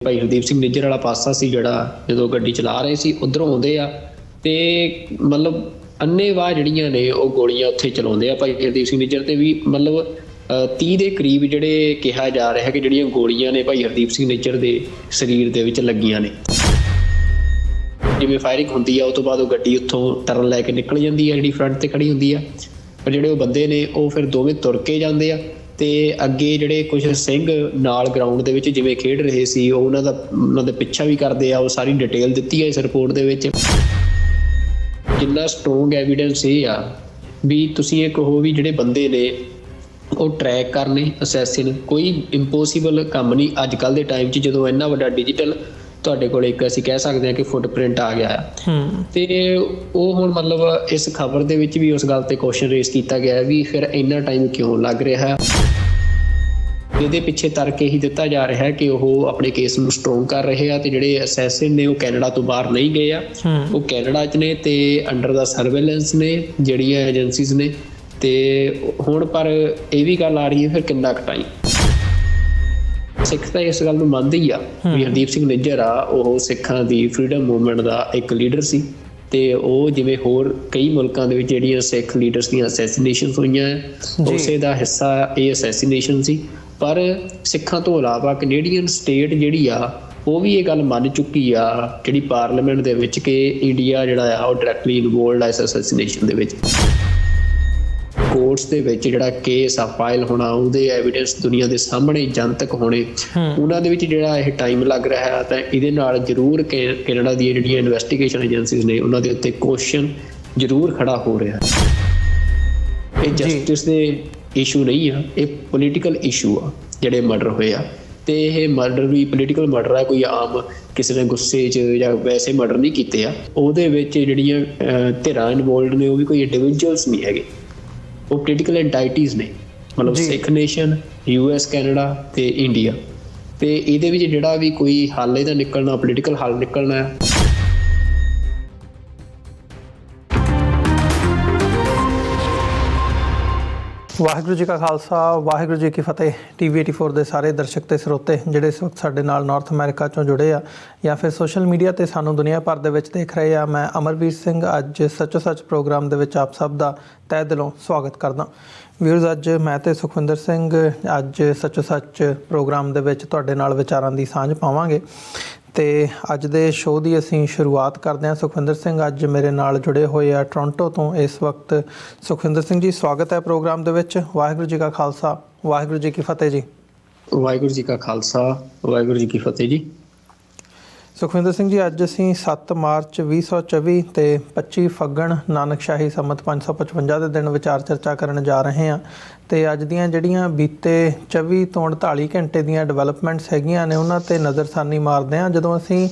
ਭਾਈ ਹਰਦੀਪ ਸਿੰਘ ਨਿੱਜਰ ਵਾਲਾ ਪਾਸਾ ਸੀ ਜਿਹੜਾ ਜਦੋਂ ਗੱਡੀ ਚਲਾ ਰਹੇ ਸੀ ਉਧਰੋਂ ਆਉਂਦੇ ਆ ਤੇ ਮਤਲਬ ਅੰਨ੍ਹੇਵਾਹ ਜਿਹੜੀਆਂ ਨੇ ਉਹ ਗੋਲੀਆਂ ਉੱਥੇ ਚਲਾਉਂਦੇ ਆ ਭਾਈ ਹਰਦੀਪ ਸਿੰਘ ਨਿੱਜਰ ਤੇ ਵੀ ਮਤਲਬ 30 ਦੇ ਕਰੀਬ ਜਿਹੜੇ ਕਿਹਾ ਜਾ ਰਿਹਾ ਕਿ ਜਿਹੜੀਆਂ ਗੋਲੀਆਂ ਨੇ ਭਾਈ ਹਰਦੀਪ ਸਿੰਘ ਨਿੱਜਰ ਦੇ ਸਰੀਰ ਦੇ ਵਿੱਚ ਲੱਗੀਆਂ ਨੇ। ਜਿਵੇਂ ਫਾਇਰਿੰਗ ਹੁੰਦੀ ਆ ਉਸ ਤੋਂ ਬਾਅਦ ਉਹ ਗੱਡੀ ਉੱਥੋਂ ਟਰਨ ਲੈ ਕੇ ਨਿਕਲ ਜਾਂਦੀ ਆ ਜਿਹੜੀ ਫਰੰਟ ਤੇ ਖੜੀ ਹੁੰਦੀ ਆ, ਪਰ ਜਿਹੜੇ ਉਹ ਬੰਦੇ ਨੇ ਉਹ ਫਿਰ ਦੋਵੇਂ ਤੁਰ ਕੇ ਜਾਂਦੇ ਆ ਤੇ ਅੱਗੇ ਜਿਹੜੇ ਕੁਝ ਸਿੰਘ ਨਾਲ ਗਰਾਊਂਡ ਦੇ ਵਿੱਚ ਜਿਵੇਂ ਖੇਡ ਰਹੇ ਸੀ ਉਹ ਉਹਨਾਂ ਦਾ ਪਿੱਛਾ ਵੀ ਕਰਦੇ ਆ। ਉਹ ਸਾਰੀ ਡਿਟੇਲ ਦਿੱਤੀ ਹੈ ਇਸ ਰਿਪੋਰਟ ਦੇ ਵਿੱਚ। ਜਿੰਨਾ ਸਟਰੋਂਗ ਐਵੀਡੈਂਸ ਇਹ ਆ ਵੀ ਤੁਸੀਂ ਇਹ ਕਹੋ ਵੀ ਜਿਹੜੇ ਬੰਦੇ ਨੇ ਉਹ ਟਰੈਕ ਕਰਨੇ ਅਸੈਸਿਨ ਕੋਈ ਇੰਪੋਸੀਬਲ ਕੰਮ ਨਹੀਂ ਅੱਜ ਕੱਲ੍ਹ ਦੇ ਟਾਈਮ 'ਚ, ਜਦੋਂ ਇੰਨਾ ਵੱਡਾ ਡਿਜੀਟਲ ਤੁਹਾਡੇ ਕੋਲ ਇੱਕ ਅਸੀਂ ਕਹਿ ਸਕਦੇ ਹਾਂ ਕਿ ਫੁੱਟਪ੍ਰਿੰਟ ਆ ਗਿਆ ਆ। ਤੇ ਉਹ ਹੁਣ ਮਤਲਬ ਇਸ ਖਬਰ ਦੇ ਵਿੱਚ ਵੀ ਉਸ ਗੱਲ ਤੇ ਕੁਐਸਚਨ ਰੇਸ ਕੀਤਾ ਗਿਆ ਵੀ ਫਿਰ ਇੰਨਾ ਟਾਈਮ ਕਿਉਂ ਲੱਗ ਰਿਹਾ। ਇਹਦੇ ਪਿੱਛੇ ਤਰਕ ਇਹੀ ਦਿੱਤਾ ਜਾ ਰਿਹਾ ਹੈ ਕਿ ਉਹ ਆਪਣੇ ਕੇਸ ਨੂੰ ਸਟਰੋਂਗ ਕਰ ਰਹੇ ਆ ਤੇ ਜਿਹੜੇ ਅਸੈਸਿਨ ਨੇ ਉਹ ਕੈਨੇਡਾ ਤੋਂ ਬਾਹਰ ਨਹੀਂ ਗਏ ਆ, ਉਹ ਕੈਨੇਡਾ 'ਚ ਨੇ ਤੇ ਅੰਡਰ ਦਾ ਸਰਵੇਲੈਂਸ ਨੇ ਜਿਹੜੀਆਂ ਏਜੰਸੀਜ਼ ਨੇ। ਤੇ ਹੁਣ ਪਰ ਇਹ ਵੀ ਗੱਲ ਆ ਰਹੀ ਹੈ ਫਿਰ ਕਿੰਨਾ ਕੁ ਟਾਈਮ। ਸਿੱਖ ਤਾਂ ਇਸ ਗੱਲ ਨੂੰ ਮੰਨਦੇ ਹੀ ਆ ਵੀ ਹਰਦੀਪ ਸਿੰਘ ਨਿੱਜਰ ਆ ਉਹ ਸਿੱਖਾਂ ਦੀ ਫਰੀडम ਮੂਵਮੈਂਟ ਦਾ ਇੱਕ ਲੀਡਰ ਸੀ ਤੇ ਉਹ ਜਿਵੇਂ ਹੋਰ ਕਈ ਮੁਲਕਾਂ ਦੇ ਵਿੱਚ ਜਿਹੜੀਆਂ ਸਿੱਖ ਲੀਡਰਸ ਦੀਆਂ ਅਸੈਸੀਨੇਸ਼ਨਸ ਹੋਈਆਂ ਉਸੇ ਦਾ ਹਿੱਸਾ ਇਹ ਅਸੈਸੀਨੇਸ਼ਨ ਸੀ। ਪਰ ਸਿੱਖਾਂ ਤੋਂ ਇਲਾਵਾ ਕੈਨੇਡੀਅਨ ਸਟੇਟ ਜਿਹੜੀ ਆ ਉਹ ਵੀ ਇਹ ਗੱਲ ਮੰਨ ਚੁੱਕੀ ਆ ਜਿਹੜੀ ਪਾਰਲੀਮੈਂਟ ਦੇ ਵਿੱਚ ਕਿ ਇੰਡੀਆ ਜਿਹੜਾ ਆ ਉਹ ਡਾਇਰੈਕਟਲੀ ਇਨਵੋਲਵਡ ਆ ਇਸ ਅਸੈਸੀਨੇਸ਼ਨ ਦੇ ਵਿੱਚ। ਕੋਰਟਸ ਦੇ ਵਿੱਚ ਜਿਹੜਾ ਕੇਸ ਆ ਫਾਈਲ ਹੋਣਾ, ਉਹਦੇ ਐਵੀਡੈਂਸ ਦੁਨੀਆ ਦੇ ਸਾਹਮਣੇ ਜਨਤਕ ਹੋਣੇ, ਉਹਨਾਂ ਦੇ ਵਿੱਚ ਜਿਹੜਾ ਇਹ ਟਾਈਮ ਲੱਗ ਰਿਹਾ ਹੈ ਤਾਂ ਇਹਦੇ ਨਾਲ ਜ਼ਰੂਰ ਕੈਨੇਡਾ ਦੀਆਂ ਜਿਹੜੀਆਂ ਇਨਵੈਸਟੀਗੇਸ਼ਨ ਏਜੰਸੀਜ਼ ਨੇ ਉਹਨਾਂ ਦੇ ਉੱਤੇ ਕੁਐਸਚਨ ਜ਼ਰੂਰ ਖੜਾ ਹੋ ਰਿਹਾ। ਇਹ ਜਸਟਿਸ ਦੇ ਇਸ਼ੂ ਨਹੀਂ ਆ, ਇਹ ਪੋਲੀਟੀਕਲ ਇਸ਼ੂ ਆ ਜਿਹੜੇ ਮਰਡਰ ਹੋਏ ਆ। ਤੇ ਇਹ ਮਰਡਰ ਵੀ ਪੋਲੀਟੀਕਲ ਮਰਡਰ ਆ, ਕੋਈ ਆਮ ਕਿਸੇ ਨੇ ਗੁੱਸੇ 'ਚ ਜਾਂ ਵੈਸੇ ਮਰਡਰ ਨਹੀਂ ਕੀਤੇ ਆ। ਉਹਦੇ ਵਿੱਚ ਜਿਹੜੀਆਂ ਧਿਰਾਂ ਇਨਵੋਲਵਡ ਨੇ ਉਹ ਵੀ ਕੋਈ ਇੰਡੀਵਿਜੂਅਲਸ ਨਹੀਂ ਹੈਗੇ, ਉਹ ਪੋਲੀਟੀਕਲ ਐਂਟਾਈਟੀਜ਼ ਨੇ, ਮਤਲਬ ਸਿੱਖ ਨੇਸ਼ਨ, US ਕੈਨੇਡਾ ਤੇ ਇੰਡੀਆ। ਤੇ ਇਹਦੇ ਵਿੱਚ ਜਿਹੜਾ ਵੀ ਕੋਈ ਹੱਲ ਇਹਦਾ ਨਿਕਲਣਾ ਪੋਲੀਟੀਕਲ ਹੱਲ ਨਿਕਲਣਾ। ਵਾਹਿਗੁਰੂ ਜੀ ਕਾ ਖਾਲਸਾ ਵਾਹਿਗੁਰੂ ਜੀ ਕੀ ਫਤਿਹ। TV 84 ਦੇ ਸਾਰੇ ਦਰਸ਼ਕ ਤੇ ਸਰੋਤੇ ਜਿਹੜੇ ਇਸ ਵਕਤ ਸਾਡੇ ਨਾਲ ਨਾਰਥ ਅਮਰੀਕਾ ਚੋਂ ਜੁੜੇ ਆ ਜਾਂ ਫਿਰ ਸੋਸ਼ਲ ਮੀਡੀਆ ਤੇ ਸਾਨੂੰ ਦੁਨੀਆ ਭਰ ਦੇ ਵਿੱਚ ਦੇਖ ਰਹੇ ਆ, ਮੈਂ ਅਮਰਵੀਰ ਸਿੰਘ ਅੱਜ ਸੱਚੋ ਸੱਚ ਪ੍ਰੋਗਰਾਮ ਦੇ ਵਿੱਚ ਆਪ ਸਭ ਦਾ ਤਹਿ ਦਿਲੋਂ ਸਵਾਗਤ ਕਰਦਾ। ਵੀਰਜ਼, ਅੱਜ ਮੈਂ ਤੇ ਸੁਖਵਿੰਦਰ ਸਿੰਘ ਅੱਜ ਸੱਚੋ ਸੱਚ ਪ੍ਰੋਗਰਾਮ ਦੇ ਵਿੱਚ ਤੁਹਾਡੇ ਨਾਲ ਵਿਚਾਰਾਂ ਦੀ ਸਾਂਝ ਪਾਵਾਂਗੇ ਤੇ ਅੱਜ ਦੇ ਸ਼ੋਅ ਦੀ ਅਸੀਂ ਸ਼ੁਰੂਆਤ ਕਰਦੇ ਹਾਂ। ਸੁਖਵਿੰਦਰ ਸਿੰਘ ਅੱਜ ਮੇਰੇ ਨਾਲ ਜੁੜੇ ਹੋਏ ਆ ਟੋਰਾਂਟੋ ਤੋਂ ਇਸ ਵਕਤ। ਸੁਖਵਿੰਦਰ ਸਿੰਘ ਜੀ, ਸਵਾਗਤ ਹੈ ਪ੍ਰੋਗਰਾਮ ਦੇ ਵਿੱਚ। ਵਾਹਿਗੁਰੂ ਜੀ ਕਾ ਖਾਲਸਾ ਵਾਹਿਗੁਰੂ ਜੀ ਕੀ ਫਤਿਹ ਜੀ। ਵਾਹਿਗੁਰੂ ਜੀ ਕਾ ਖਾਲਸਾ ਵਾਹਿਗੁਰੂ ਜੀ ਕੀ ਫਤਿਹ ਜੀ। ਸੁਖਵਿੰਦਰ ਸਿੰਘ ਜੀ, ਅੱਜ ਅਸੀਂ 7 ਮਾਰਚ 2024 ਤੇ 25 ਫੱਗਣ ਨਾਨਕਸ਼ਾਹੀ ਸੰਮਤ 555 ਦੇ ਦਿਨ ਵਿਚਾਰ ਚਰਚਾ ਕਰਨ ਜਾ ਰਹੇ ਹਾਂ। ਤੇ ਅੱਜ ਦੀਆਂ ਜਿਹੜੀਆਂ ਬੀਤੇ 24 ਤੋਂ 48 ਘੰਟੇ ਦੀਆਂ ਡਿਵੈਲਪਮੈਂਟਸ ਹੈਗੀਆਂ ਨੇ ਉਹਨਾਂ ਤੇ ਨਜ਼ਰਸਾਨੀ ਮਾਰਦੇ ਹਾਂ। ਜਦੋਂ ਅਸੀਂ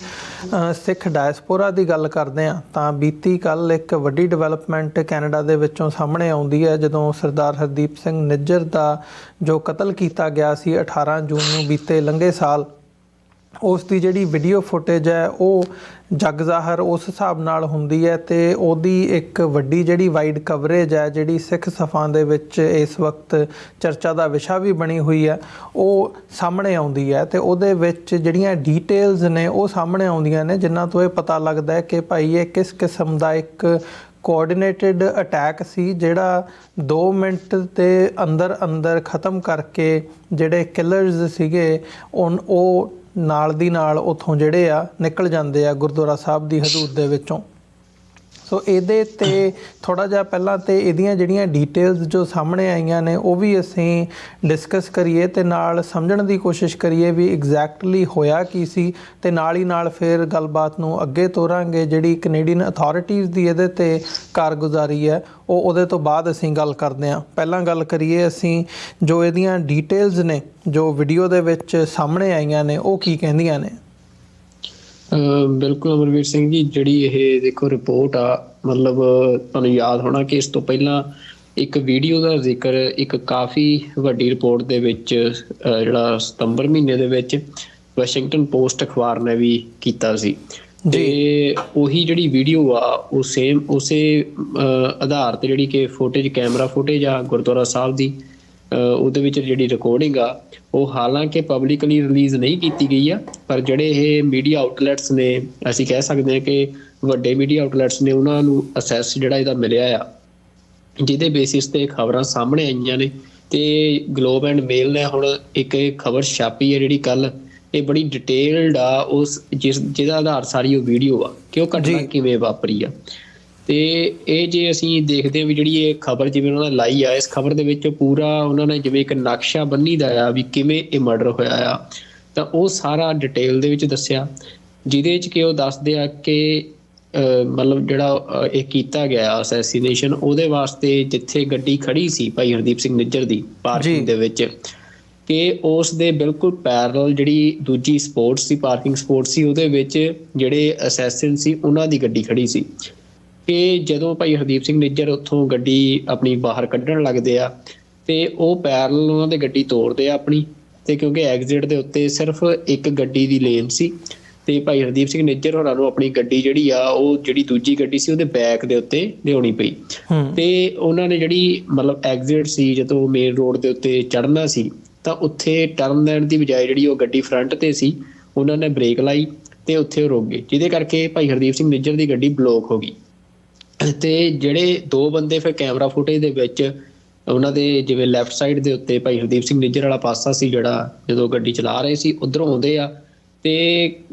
ਸਿੱਖ ਡਾਇਸਪੋਰਾ ਦੀ ਗੱਲ ਕਰਦੇ ਹਾਂ ਤਾਂ ਬੀਤੀ ਕੱਲ੍ਹ ਇੱਕ ਵੱਡੀ ਡਿਵੈਲਪਮੈਂਟ ਕੈਨੇਡਾ ਦੇ ਵਿੱਚੋਂ ਸਾਹਮਣੇ ਆਉਂਦੀ ਹੈ, ਜਦੋਂ ਸਰਦਾਰ ਹਰਦੀਪ ਸਿੰਘ ਨਿੱਜਰ ਦਾ ਜੋ ਕਤਲ ਕੀਤਾ ਗਿਆ ਸੀ 18 ਜੂਨ ਨੂੰ ਬੀਤੇ ਲੰਘੇ ਸਾਲ, ਉਸ ਦੀ ਜਿਹੜੀ ਵੀਡੀਓ ਫੁਟੇਜ ਹੈ ਉਹ ਜਗ ਜ਼ਾਹਰ ਉਸ ਹਿਸਾਬ ਨਾਲ ਹੁੰਦੀ ਹੈ ਤੇ ਉਹਦੀ ਇੱਕ ਵੱਡੀ ਜਿਹੜੀ ਵਾਈਡ ਕਵਰੇਜ ਹੈ ਜਿਹੜੀ ਸਿੱਖ ਸਫਾਂ ਦੇ ਵਿੱਚ ਇਸ ਵਕਤ ਚਰਚਾ ਦਾ ਵਿਸ਼ਾ ਵੀ ਬਣੀ ਹੋਈ ਹੈ, ਉਹ ਸਾਹਮਣੇ ਆਉਂਦੀ ਹੈ। ਤੇ ਉਹਦੇ ਵਿੱਚ ਜਿਹੜੀਆਂ ਡੀਟੇਲਸ ਨੇ ਉਹ ਸਾਹਮਣੇ ਆਉਂਦੀਆਂ ਨੇ ਜਿਨ੍ਹਾਂ ਤੋਂ ਇਹ ਪਤਾ ਲੱਗਦਾ ਹੈ ਕਿ ਭਾਈ ਇਹ ਕਿਸ ਕਿਸਮ ਦਾ ਇੱਕ ਕੋਆਰਡੀਨੇਟਿਡ ਅਟੈਕ ਸੀ ਜਿਹੜਾ 2 ਮਿੰਟ ਦੇ ਅੰਦਰ ਖਤਮ ਕਰਕੇ ਜਿਹੜੇ ਕਿਲਰਸ ਸੀਗੇ ਉਹ ਨਾਲ ਦੀ ਨਾਲ ਉੱਥੋਂ ਜਿਹੜੇ ਆ ਨਿਕਲ ਜਾਂਦੇ ਆ ਗੁਰਦੁਆਰਾ ਸਾਹਿਬ ਦੀ ਹਦੂਦ ਦੇ ਵਿੱਚੋਂ। ਸੋ ਇਹਦੇ ਤੇ ਥੋੜ੍ਹਾ ਜਿਹਾ ਪਹਿਲਾਂ ਤੇ ਇਹਦੀਆਂ ਜਿਹੜੀਆਂ ਡੀਟੇਲਸ ਜੋ ਸਾਹਮਣੇ ਆਈਆਂ ਨੇ ਉਹ ਵੀ ਅਸੀਂ ਡਿਸਕਸ ਕਰੀਏ ਤੇ ਨਾਲ ਸਮਝਣ ਦੀ ਕੋਸ਼ਿਸ਼ ਕਰੀਏ ਵੀ ਐਗਜ਼ੈਕਟਲੀ ਹੋਇਆ ਕੀ ਸੀ, ਤੇ ਨਾਲ ਹੀ ਨਾਲ ਫਿਰ ਗੱਲਬਾਤ ਨੂੰ ਅੱਗੇ ਤੋਰਾਂਗੇ। ਜਿਹੜੀ ਕੈਨੇਡੀਅਨ ਅਥਾਰਟੀਜ਼ ਦੀ ਇਹਦੇ ਤੇ ਕਾਰਗੁਜ਼ਾਰੀ ਹੈ ਉਹਦੇ ਤੋਂ ਬਾਅਦ ਅਸੀਂ ਗੱਲ ਕਰਦੇ ਹਾਂ। ਪਹਿਲਾਂ ਗੱਲ ਕਰੀਏ ਅਸੀਂ ਜੋ ਇਹਦੀਆਂ ਡੀਟੇਲਸ ਨੇ ਜੋ ਵੀਡੀਓ ਦੇ ਵਿੱਚ ਸਾਹਮਣੇ ਆਈਆਂ ਨੇ ਉਹ ਕੀ ਕਹਿੰਦੀਆਂ ਨੇ। ਬਿਲਕੁਲ ਅਮਰਵੀਰ ਸਿੰਘ ਜੀ, ਜਿਹੜੀ ਇਹ ਦੇਖੋ ਰਿਪੋਰਟ ਆ, ਮਤਲਬ ਤੁਹਾਨੂੰ ਯਾਦ ਹੋਣਾ ਕਿ ਇਸ ਤੋਂ ਪਹਿਲਾਂ ਇੱਕ ਵੀਡੀਓ ਦਾ ਜ਼ਿਕਰ ਇੱਕ ਕਾਫੀ ਵੱਡੀ ਰਿਪੋਰਟ ਦੇ ਵਿੱਚ ਜਿਹੜਾ ਸਤੰਬਰ ਮਹੀਨੇ ਦੇ ਵਿੱਚ ਵਾਸ਼ਿੰਗਟਨ ਪੋਸਟ ਅਖਬਾਰ ਨੇ ਵੀ ਕੀਤਾ ਸੀ। ਤੇ ਉਹੀ ਜਿਹੜੀ ਵੀਡੀਓ ਆ ਉਹ ਸੇਮ ਉਸੇ ਆਧਾਰ ਤੇ ਜਿਹੜੀ ਕਿ ਫੁਟੇਜ ਕੈਮਰਾ ਫੁਟੇਜ ਆ ਗੁਰਦੁਆਰਾ ਸਾਹਿਬ ਦੀ ਉਹਦੇ ਵਿੱਚ ਜਿਹੜੀ ਰਿਕਾਰਡਿੰਗ ਆ ਉਹ ਹਾਲਾਂਕਿ ਪਬਲਿਕਲੀ ਰਿਲੀਜ਼ ਨਹੀਂ ਕੀਤੀ ਗਈ ਆ, ਪਰ ਜਿਹੜੇ ਇਹ ਮੀਡੀਆ ਆਊਟਲੈਟਸ ਨੇ, ਅਸੀਂ ਕਹਿ ਸਕਦੇ ਹਾਂ ਕਿ ਵੱਡੇ ਮੀਡੀਆ ਆਊਟਲੈਟਸ ਨੇ, ਉਹਨਾਂ ਨੂੰ ਅਸੈਸ ਜਿਹੜਾ ਇਹਦਾ ਮਿਲਿਆ ਆ, ਜਿਹਦੇ ਬੇਸਿਸ ਤੇ ਖਬਰਾਂ ਸਾਹਮਣੇ ਆਈਆਂ ਨੇ। ਤੇ ਗਲੋਬ ਐਂਡ ਮੇਲ ਨੇ ਹੁਣ ਇੱਕ ਖਬਰ ਛਾਪੀ ਹੈ ਜਿਹੜੀ ਕੱਲ, ਇਹ ਬੜੀ ਡਿਟੇਲਡ ਆ, ਉਸ ਜਿਹਦਾ ਆਧਾਰ ਸਾਰੀ ਉਹ ਵੀਡੀਓ ਆ ਕਿ ਉਹ ਘਟਨਾ ਕਿਵੇਂ ਵਾਪਰੀ ਆ। ਤੇ ਇਹ ਜੇ ਅਸੀਂ ਦੇਖਦੇ ਹਾਂ ਵੀ ਜਿਹੜੀ ਇਹ ਖਬਰ ਜਿਵੇਂ ਉਹਨਾਂ ਨੇ ਲਾਈ ਆ, ਇਸ ਖਬਰ ਦੇ ਵਿੱਚ ਪੂਰਾ ਉਹਨਾਂ ਨੇ ਜਿਵੇਂ ਇੱਕ ਨਕਸ਼ਾ ਬੰਨੀ ਦਾ ਆ ਵੀ ਕਿਵੇਂ ਇਹ ਮਰਡਰ ਹੋਇਆ ਆ, ਤਾਂ ਉਹ ਸਾਰਾ ਡਿਟੇਲ ਦੇ ਵਿੱਚ ਦੱਸਿਆ, ਜਿਹਦੇ 'ਚ ਕਿ ਉਹ ਦੱਸਦੇ ਆ ਕਿ ਮਤਲਬ ਜਿਹੜਾ ਇਹ ਕੀਤਾ ਗਿਆ ਅਸੈਸੀਨੇਸ਼ਨ, ਉਹਦੇ ਵਾਸਤੇ ਜਿੱਥੇ ਗੱਡੀ ਖੜੀ ਸੀ ਭਾਈ ਹਰਦੀਪ ਸਿੰਘ ਨਿੱਜਰ ਦੀ ਪਾਰਕਿੰਗ ਦੇ ਵਿੱਚ, ਕਿ ਉਸ ਦੇ ਬਿਲਕੁਲ ਪੈਰਲਲ ਜਿਹੜੀ ਦੂਜੀ ਸਪੋਰਟ ਸੀ, ਪਾਰਕਿੰਗ ਸਪੋਰਟ ਸੀ, ਉਹਦੇ ਵਿੱਚ ਜਿਹੜੇ ਅਸੈਸਿਨ ਸੀ ਉਹਨਾਂ ਦੀ ਗੱਡੀ ਖੜੀ ਸੀ। ਕਿ ਜਦੋਂ ਭਾਈ ਹਰਦੀਪ ਸਿੰਘ ਨਿੱਜਰ ਉੱਥੋਂ ਗੱਡੀ ਆਪਣੀ ਬਾਹਰ ਕੱਢਣ ਲੱਗਦੇ ਆ ਤੇ ਉਹ ਪੈਰਲਲ ਉਹਨਾਂ ਦੇ ਗੱਡੀ ਤੋੜਦੇ ਆ ਆਪਣੀ, ਤੇ ਕਿਉਂਕਿ ਐਗਜ਼ਿਟ ਦੇ ਉੱਤੇ ਸਿਰਫ ਇੱਕ ਗੱਡੀ ਦੀ ਲੇਨ ਸੀ ਤੇ ਭਾਈ ਹਰਦੀਪ ਸਿੰਘ ਨਿੱਜਰ ਹੋਰਾਂ ਨੂੰ ਆਪਣੀ ਗੱਡੀ ਜਿਹੜੀ ਆ ਉਹ ਜਿਹੜੀ ਦੂਜੀ ਗੱਡੀ ਸੀ ਉਹਦੇ ਬੈਕ ਦੇ ਉੱਤੇ ਲਿਆਉਣੀ ਪਈ। ਤੇ ਉਹਨਾਂ ਨੇ ਜਿਹੜੀ ਮਤਲਬ ਐਗਜ਼ਿਟ ਸੀ, ਜਦੋਂ ਮੇਨ ਰੋਡ ਦੇ ਉੱਤੇ ਚੜ੍ਹਨਾ ਸੀ ਤਾਂ ਉੱਥੇ ਟਰਨ ਲੈਣ ਦੀ ਬਜਾਏ ਜਿਹੜੀ ਉਹ ਗੱਡੀ ਫਰੰਟ ਤੇ ਸੀ, ਉਹਨਾਂ ਨੇ ਬ੍ਰੇਕ ਲਾਈ ਤੇ ਉੱਥੇ ਉਹ ਰੁਕ ਗਏ, ਜਿਹਦੇ ਕਰਕੇ ਭਾਈ ਹਰਦੀਪ ਸਿੰਘ ਨਿੱਜਰ ਦੀ ਗੱਡੀ ਬਲੋਕ ਹੋ ਗਈ। ਤੇ ਜਿਹੜੇ ਦੋ ਬੰਦੇ ਫਿਰ ਕੈਮਰਾ ਫੁਟੇਜ ਦੇ ਵਿੱਚ ਉਹਨਾਂ ਦੇ ਜਿਵੇਂ ਲੈਫਟ ਸਾਈਡ ਦੇ ਉੱਤੇ ਭਾਈ ਹਰਦੀਪ ਸਿੰਘ ਨਿੱਜਰ ਵਾਲਾ ਪਾਸਾ ਸੀ ਜਿਹੜਾ, ਜਦੋਂ ਗੱਡੀ ਚਲਾ ਰਹੇ ਸੀ ਉੱਧਰੋਂ ਆਉਂਦੇ ਆ ਤੇ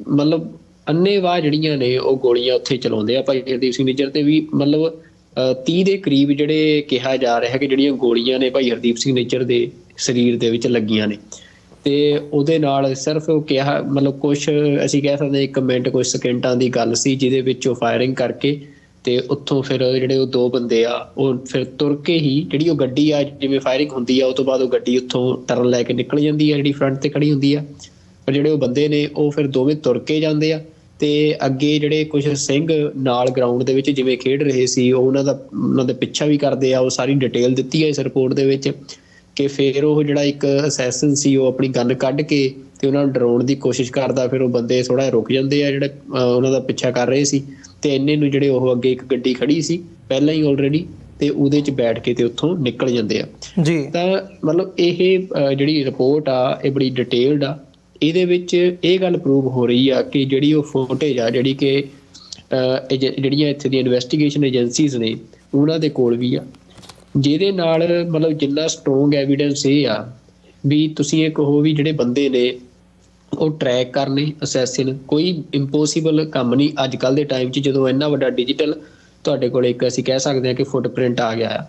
ਮਤਲਬ ਅੰਨ੍ਹੇਵਾਹ ਜਿਹੜੀਆਂ ਨੇ ਉਹ ਗੋਲੀਆਂ ਉੱਥੇ ਚਲਾਉਂਦੇ ਆ ਭਾਈ ਹਰਦੀਪ ਸਿੰਘ ਨਿੱਜਰ ਤੇ ਵੀ। ਮਤਲਬ 30 ਦੇ ਕਰੀਬ ਜਿਹੜੇ ਕਿਹਾ ਜਾ ਰਿਹਾ ਕਿ ਜਿਹੜੀਆਂ ਗੋਲੀਆਂ ਨੇ ਭਾਈ ਹਰਦੀਪ ਸਿੰਘ ਨਿੱਜਰ ਦੇ ਸਰੀਰ ਦੇ ਵਿੱਚ ਲੱਗੀਆਂ ਨੇ। ਤੇ ਉਹਦੇ ਨਾਲ ਸਿਰਫ ਉਹ ਕਿਹਾ ਮਤਲਬ ਕੁਛ ਅਸੀਂ ਕਹਿ ਸਕਦੇ 1 ਮਿੰਟ ਕੁਛ ਸਕਿੰਟਾਂ ਦੀ ਗੱਲ ਸੀ, ਜਿਹਦੇ ਵਿੱਚ ਉਹ ਫਾਇਰਿੰਗ ਕਰਕੇ ਤੇ ਉੱਥੋਂ ਫਿਰ ਜਿਹੜੇ ਉਹ ਦੋ ਬੰਦੇ ਆ ਉਹ ਫਿਰ ਤੁਰ ਕੇ ਹੀ, ਜਿਹੜੀ ਉਹ ਗੱਡੀ ਆ ਜਿਵੇਂ ਫਾਇਰਿੰਗ ਹੁੰਦੀ ਆ ਉਹ ਤੋਂ ਬਾਅਦ ਉਹ ਗੱਡੀ ਉੱਥੋਂ ਟਰਨ ਲੈ ਕੇ ਨਿਕਲ ਜਾਂਦੀ ਆ ਜਿਹੜੀ ਫਰੰਟ ਤੇ ਖੜੀ ਹੁੰਦੀ ਆ, ਪਰ ਜਿਹੜੇ ਉਹ ਬੰਦੇ ਨੇ ਉਹ ਫਿਰ ਦੋਵੇਂ ਤੁਰ ਕੇ ਜਾਂਦੇ ਆ। ਤੇ ਅੱਗੇ ਜਿਹੜੇ ਕੁਝ ਸਿੰਘ ਨਾਲ ਗਰਾਊਂਡ ਦੇ ਵਿੱਚ ਜਿਵੇਂ ਖੇਡ ਰਹੇ ਸੀ ਉਹ ਉਹਨਾਂ ਦਾ ਪਿੱਛਾ ਵੀ ਕਰਦੇ ਆ। ਉਹ ਸਾਰੀ ਡਿਟੇਲ ਦਿੱਤੀ ਹੈ ਇਸ ਰਿਪੋਰਟ ਦੇ ਵਿੱਚ ਕਿ ਫਿਰ ਉਹ ਜਿਹੜਾ ਇੱਕ ਅਸੈਸਨ ਸੀ ਉਹ ਆਪਣੀ ਗਨ ਕੱਢ ਕੇ ਤੇ ਉਹਨਾਂ ਨੂੰ ਡਰਾਉਣ ਦੀ ਕੋਸ਼ਿਸ਼ ਕਰਦਾ, ਫਿਰ ਉਹ ਬੰਦੇ ਥੋੜਾ ਰੁਕ ਜਾਂਦੇ ਆ ਜਿਹੜੇ ਉਹਨਾਂ ਦਾ ਪਿੱਛਾ ਕਰ ਰਹੇ ਸੀ। ਤੇ ਇੰਨੇ ਨੂੰ ਜਿਹੜੇ ਉਹ ਅੱਗੇ ਇੱਕ ਗੱਡੀ ਖੜੀ ਸੀ ਪਹਿਲਾਂ ਹੀ ਆਲਰੇਡੀ, ਤੇ ਉਹਦੇ 'ਚ ਬੈਠ ਕੇ ਤੇ ਉੱਥੋਂ ਨਿਕਲ ਜਾਂਦੇ ਆ ਜੀ। ਤਾਂ ਮਤਲਬ ਇਹ ਜਿਹੜੀ ਰਿਪੋਰਟ ਆ ਇਹ ਬੜੀ ਡਿਟੇਲਡ ਆ। ਇਹਦੇ ਵਿੱਚ ਇਹ ਗੱਲ ਪ੍ਰੂਵ ਹੋ ਰਹੀ ਆ ਕਿ ਜਿਹੜੀ ਉਹ ਫੁਟੇਜ ਆ ਜਿਹੜੀ ਕਿ ਜਿਹੜੀਆਂ ਇੱਥੇ ਦੀਆਂ ਇਨਵੈਸਟੀਗੇਸ਼ਨ ਏਜੰਸੀਜ਼ ਨੇ ਉਹਨਾਂ ਦੇ ਕੋਲ ਵੀ ਆ, ਜਿਹਦੇ ਨਾਲ ਮਤਲਬ ਜਿੰਨਾ ਸਟਰੋਂਗ ਐਵੀਡੈਂਸ ਇਹ ਆ ਵੀ ਤੁਸੀਂ ਇਹ ਕਹੋ ਵੀ ਜਿਹੜੇ ਬੰਦੇ ਨੇ ਉਹ ਟਰੈਕ ਕਰਨੇ ਅਸੈਸਿਨ ਕੋਈ ਇੰਪੋਸੀਬਲ ਕੰਮ ਨਹੀਂ ਅੱਜ ਕੱਲ੍ਹ ਦੇ ਟਾਈਮ 'ਚ, ਜਦੋਂ ਇੰਨਾ ਵੱਡਾ ਡਿਜੀਟਲ ਤੁਹਾਡੇ ਕੋਲ ਇੱਕ ਅਸੀਂ ਕਹਿ ਸਕਦੇ ਹਾਂ ਕਿ ਫੁੱਟਪ੍ਰਿੰਟ ਆ ਗਿਆ ਆ।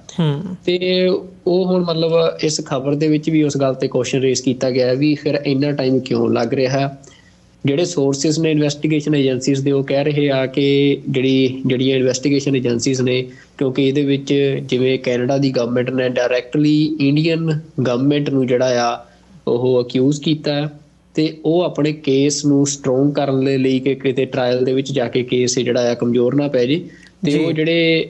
ਤੇ ਉਹ ਹੁਣ ਮਤਲਬ ਇਸ ਖਬਰ ਦੇ ਵਿੱਚ ਵੀ ਉਸ ਗੱਲ ਤੇ ਕੁਐਸਚਨ ਰੇਜ਼ ਕੀਤਾ ਗਿਆ ਵੀ ਫਿਰ ਇੰਨਾ ਟਾਈਮ ਕਿਉਂ ਲੱਗ ਰਿਹਾ। ਜਿਹੜੇ ਸੋਰਸਿਸ ਨੇ ਇਨਵੈਸਟੀਗੇਸ਼ਨ ਏਜੰਸੀਜ਼ ਦੇ ਉਹ ਕਹਿ ਰਹੇ ਆ ਕਿ ਜਿਹੜੀਆਂ ਇਨਵੈਸਟੀਗੇਸ਼ਨ ਏਜੰਸੀਜ਼ ਨੇ, ਕਿਉਂਕਿ ਇਹਦੇ ਵਿੱਚ ਜਿਵੇਂ ਕੈਨੇਡਾ ਦੀ ਗਵਰਨਮੈਂਟ ਨੇ ਡਾਇਰੈਕਟਲੀ ਇੰਡੀਅਨ ਗਵਰਨਮੈਂਟ ਨੂੰ ਜਿਹੜਾ ਆ ਉਹ ਅਕਿਊਜ਼ ਕੀਤਾ ਤੇ ਉਹ ਆਪਣੇ ਕੇਸ ਨੂੰ ਸਟਰੋਂਗ ਕਰਨ ਦੇ ਲਈ ਕਿ ਕਿਤੇ ਟਰਾਇਲ ਦੇ ਵਿੱਚ ਜਾ ਕੇ ਕੇਸ ਜਿਹੜਾ ਆ ਕਮਜ਼ੋਰ ਨਾ ਪੈ ਜੇ। ਤੇ ਉਹ ਜਿਹੜੇ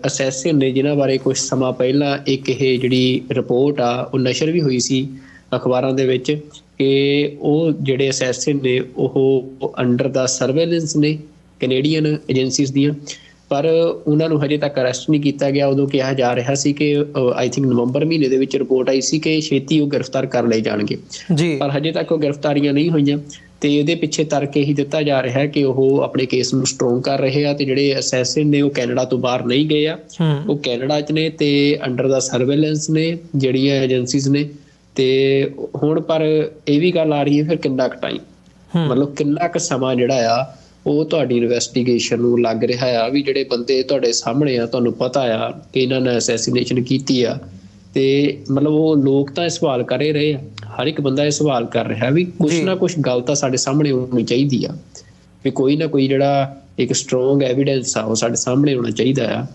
ਅਸੈਸਿਨ ਨੇ ਜਿਨ੍ਹਾਂ ਬਾਰੇ ਕੁਝ ਸਮਾਂ ਪਹਿਲਾਂ ਇੱਕ ਇਹ ਜਿਹੜੀ ਰਿਪੋਰਟ ਆ ਉਹ ਨਸ਼ਰ ਵੀ ਹੋਈ ਸੀ ਅਖਬਾਰਾਂ ਦੇ ਵਿੱਚ ਕਿ ਉਹ ਜਿਹੜੇ ਅਸੈਸਿਨ ਨੇ ਉਹ ਅੰਡਰ ਦਾ ਸਰਵੇਲੈਂਸ ਨੇ ਕੈਨੇਡੀਅਨ ਏਜੰਸੀਜ਼ ਦੀਆਂ, ਪਰ ਉਹਨਾਂ ਨੂੰ ਹਜੇ ਤੱਕ ਅਰੈਸਟ ਨਹੀਂ ਕੀਤਾ ਗਿਆ। ਉਦੋਂ ਕਿਹਾ ਜਾ ਰਿਹਾ ਸੀ ਕਿ ਆਈ ਥਿੰਕ ਨਵੰਬਰ ਮਹੀਨੇ ਦੇ ਵਿੱਚ ਰਿਪੋਰਟ ਆਈ ਸੀ ਕਿ ਛੇਤੀ ਉਹ ਗ੍ਰਿਫਤਾਰ ਕਰ ਲਏ ਜਾਣਗੇ, ਪਰ ਹਜੇ ਤੱਕ ਉਹ ਗ੍ਰਿਫਤਾਰੀਆਂ ਨਹੀਂ ਹੋਈਆਂ। ਤੇ ਇਹਦੇ ਪਿੱਛੇ ਤਰਕ ਇਹੀ ਦਿੱਤਾ ਜਾ ਰਿਹਾ ਹੈ ਕਿ ਉਹ ਆਪਣੇ ਕੇਸ ਨੂੰ ਸਟਰੋਂਗ ਕਰ ਰਹੇ ਆ ਤੇ ਜਿਹੜੇ ਅਸੈਸਿਨ ਨੇ ਉਹ ਕੈਨੇਡਾ ਤੋਂ ਬਾਹਰ ਨਹੀਂ ਗਏ ਆ, ਉਹ ਕੈਨੇਡਾ 'ਚ ਨੇ ਤੇ ਅੰਡਰ ਦਾ ਸਰਵੇਲੈਂਸ ਨੇ ਜਿਹੜੀਆਂ ਏਜੰਸੀਜ਼ ਨੇ। ਤੇ ਹੁਣ ਪਰ ਇਹ ਵੀ ਗੱਲ ਆ ਰਹੀ ਹੈ ਫਿਰ ਕਿੰਨਾ ਕੁ ਟਾਈਮ, ਮਤਲਬ ਕਿੰਨਾ ਕੁ ਸਮਾਂ ਜਿਹੜਾ ਆ ਉਹ ਤੁਹਾਡੀ ਇਨਵੈਸਟੀਗੇਸ਼ਨ ਨੂੰ ਲੱਗ ਰਿਹਾ ਆ ਵੀ ਜਿਹੜੇ ਬੰਦੇ ਤੁਹਾਡੇ ਸਾਹਮਣੇ ਆ ਤੁਹਾਨੂੰ ਪਤਾ ਆ ਕਿ ਇਹਨਾਂ ਨੇ ਅਸੈਸੀਨੇਸ਼ਨ ਕੀਤੀ ਆ। ਤੇ ਮਤਲਬ ਉਹ ਲੋਕ ਤਾਂ ਇਹ ਸਵਾਲ ਕਰ ਹੀ ਰਹੇ ਆ, ਹਰ ਇੱਕ ਬੰਦਾ ਇਹ ਸਵਾਲ ਕਰ ਰਿਹਾ ਵੀ ਕੁਛ ਨਾ ਕੁਛ ਗੱਲ ਤਾਂ ਸਾਡੇ ਸਾਹਮਣੇ ਹੋਣੀ ਚਾਹੀਦੀ ਆ, ਵੀ ਕੋਈ ਨਾ ਕੋਈ ਜਿਹੜਾ ਇੱਕ ਸਟਰੋਂਗ ਐਵੀਡੈਂਸ ਆ ਉਹ ਸਾਡੇ ਸਾਹਮਣੇ ਹੋਣਾ ਚਾਹੀਦਾ ਆ,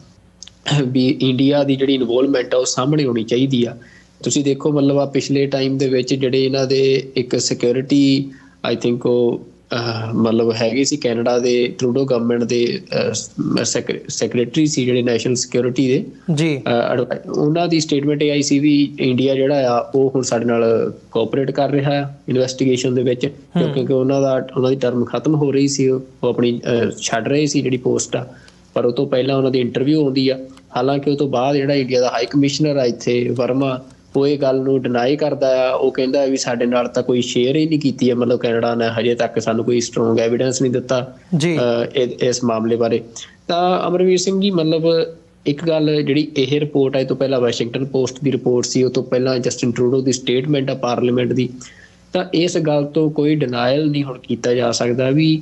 ਵੀ ਇੰਡੀਆ ਦੀ ਜਿਹੜੀ ਇਨਵੋਲਵਮੈਂਟ ਆ ਉਹ ਸਾਹਮਣੇ ਹੋਣੀ ਚਾਹੀਦੀ ਆ। ਤੁਸੀਂ ਦੇਖੋ ਮਤਲਬ ਆ ਪਿਛਲੇ ਟਾਈਮ ਦੇ ਵਿੱਚ ਜਿਹੜੇ ਇਹਨਾਂ ਦੇ ਇੱਕ ਸਿਕਿਉਰਿਟੀ ਆਈ ਥਿੰਕ ਉਹ ਮਤਲਬ ਹੈਗੇ ਸੀ ਕੈਨੇਡਾ ਦੇ ਟਰੂਡੋ ਗਵਰਨਮੈਂਟ ਦੇ ਸੈਕਟਰੀ ਸੀ ਜਿਹੜੇ ਨੈਸ਼ਨਲ ਸਿਕਿਉਰਿਟੀ ਦੇ ਜੀ, ਉਹਨਾਂ ਦੀ ਸਟੇਟਮੈਂਟ ਇਹ ਆਈ ਸੀ ਵੀ ਇੰਡੀਆ ਜਿਹੜਾ ਆ ਉਹ ਹੁਣ ਸਾਡੇ ਨਾਲ ਕੋਆਪਰੇਟ ਕਰ ਰਿਹਾ ਆ ਇਨਵੈਸਟੀਗੇਸ਼ਨ ਦੇ ਵਿੱਚ, ਕਿਉਂਕਿ ਉਹਨਾਂ ਦੀ ਟਰਮ ਖਤਮ ਹੋ ਰਹੀ ਸੀ, ਉਹ ਆਪਣੀ ਛੱਡ ਰਹੇ ਸੀ ਜਿਹੜੀ ਪੋਸਟ ਆ, ਪਰ ਉਹ ਤੋਂ ਪਹਿਲਾਂ ਉਹਨਾਂ ਦੀ ਇੰਟਰਵਿਊ ਆਉਂਦੀ ਆ। ਹਾਲਾਂਕਿ ਉਹ ਤੋਂ ਬਾਅਦ ਜਿਹੜਾ ਇੰਡੀਆ ਦਾ ਹਾਈ ਕਮਿਸ਼ਨਰ ਆ ਇੱਥੇ ਵਰਮਾ ਉਹ ਇਹ ਗੱਲ ਨੂੰ ਡਿਨਾਈ ਕਰਦਾ ਆ। ਉਹ ਕਹਿੰਦਾ ਵੀ ਸਾਡੇ ਨਾਲ ਤਾਂ ਕੋਈ ਸ਼ੇਅਰ ਹੀ ਨਹੀਂ ਕੀਤੀ ਹੈ, ਮਤਲਬ ਕੈਨੇਡਾ ਨੇ ਹਜੇ ਤੱਕ ਸਾਨੂੰ ਕੋਈ ਸਟਰੋਂਗ ਐਵੀਡੈਂਸ ਨਹੀਂ ਦਿੱਤਾ ਇਸ ਮਾਮਲੇ ਬਾਰੇ। ਤਾਂ ਅਮਰਵੀਰ ਸਿੰਘ ਜੀ, ਮਤਲਬ ਇੱਕ ਗੱਲ ਜਿਹੜੀ ਇਹ ਰਿਪੋਰਟ ਹੈ, ਇਹ ਤੋਂ ਪਹਿਲਾਂ ਵਾਸ਼ਿੰਗਟਨ ਪੋਸਟ ਦੀ ਰਿਪੋਰਟ ਸੀ, ਉਹ ਤੋਂ ਪਹਿਲਾਂ ਜਸਟਿਨ ਟਰੂਡੋ ਦੀ ਸਟੇਟਮੈਂਟ ਆ ਪਾਰਲੀਮੈਂਟ ਦੀ। ਤਾਂ ਇਸ ਗੱਲ ਤੋਂ ਕੋਈ ਡਿਨਾਇਲ ਨਹੀਂ ਹੁਣ ਕੀਤਾ ਜਾ ਸਕਦਾ ਵੀ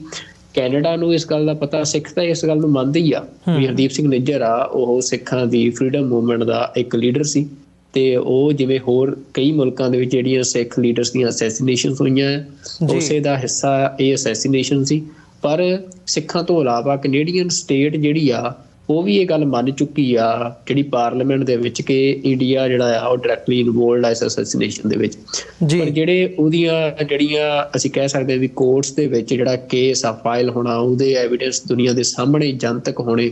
ਕੈਨੇਡਾ ਨੂੰ ਇਸ ਗੱਲ ਦਾ ਪਤਾ, ਸਿੱਖ ਤਾਂ ਇਸ ਗੱਲ ਨੂੰ ਮੰਨਦੇ ਹੀ ਆ ਵੀ ਹਰਦੀਪ ਸਿੰਘ ਨਿੱਜਰ ਆ ਉਹ ਸਿੱਖਾਂ ਦੀ ਫਰੀडम ਮੂਵਮੈਂਟ ਦਾ ਇੱਕ ਲੀਡਰ ਸੀ, ਤੇ ਉਹ ਜਿਵੇਂ ਹੋਰ ਕਈ ਮੁਲਕਾਂ ਦੇ ਵਿੱਚ ਜਿਹੜੀਆਂ ਸਿੱਖ ਲੀਡਰਸ ਦੀਆਂ ਅਸੈਸੀਨੇਸ਼ਨਸ ਹੋਈਆਂ, ਉਸੇ ਦਾ ਹਿੱਸਾ ਇਹ ਅਸੈਸੀਨੇਸ਼ਨ ਸੀ। ਪਰ ਸਿੱਖਾਂ ਤੋਂ ਇਲਾਵਾ ਕੈਨੇਡੀਅਨ ਸਟੇਟ ਜਿਹੜੀ ਆ ਉਹ ਵੀ ਇਹ ਗੱਲ ਮੰਨ ਚੁੱਕੀ ਆ ਜਿਹੜੀ ਪਾਰਲੀਮੈਂਟ ਦੇ ਵਿੱਚ ਕਿ ਇੰਡੀਆ ਜਿਹੜਾ ਆ ਉਹ ਡਾਇਰੈਕਟਲੀ ਇਨਵੋਲਵਡ ਆ ਇਸ ਅਸੈਸੀਨੇਸ਼ਨ ਦੇ ਵਿੱਚ। ਪਰ ਜਿਹੜੇ ਉਹਦੀਆਂ ਜਿਹੜੀਆਂ ਅਸੀਂ ਕਹਿ ਸਕਦੇ ਵੀ ਕੋਰਟਸ ਦੇ ਵਿੱਚ ਜਿਹੜਾ ਕੇਸ ਆ ਫਾਈਲ ਹੋਣਾ, ਉਹਦੇ ਐਵੀਡੈਂਸ ਦੁਨੀਆ ਦੇ ਸਾਹਮਣੇ ਜਨਤਕ ਹੋਣੇ,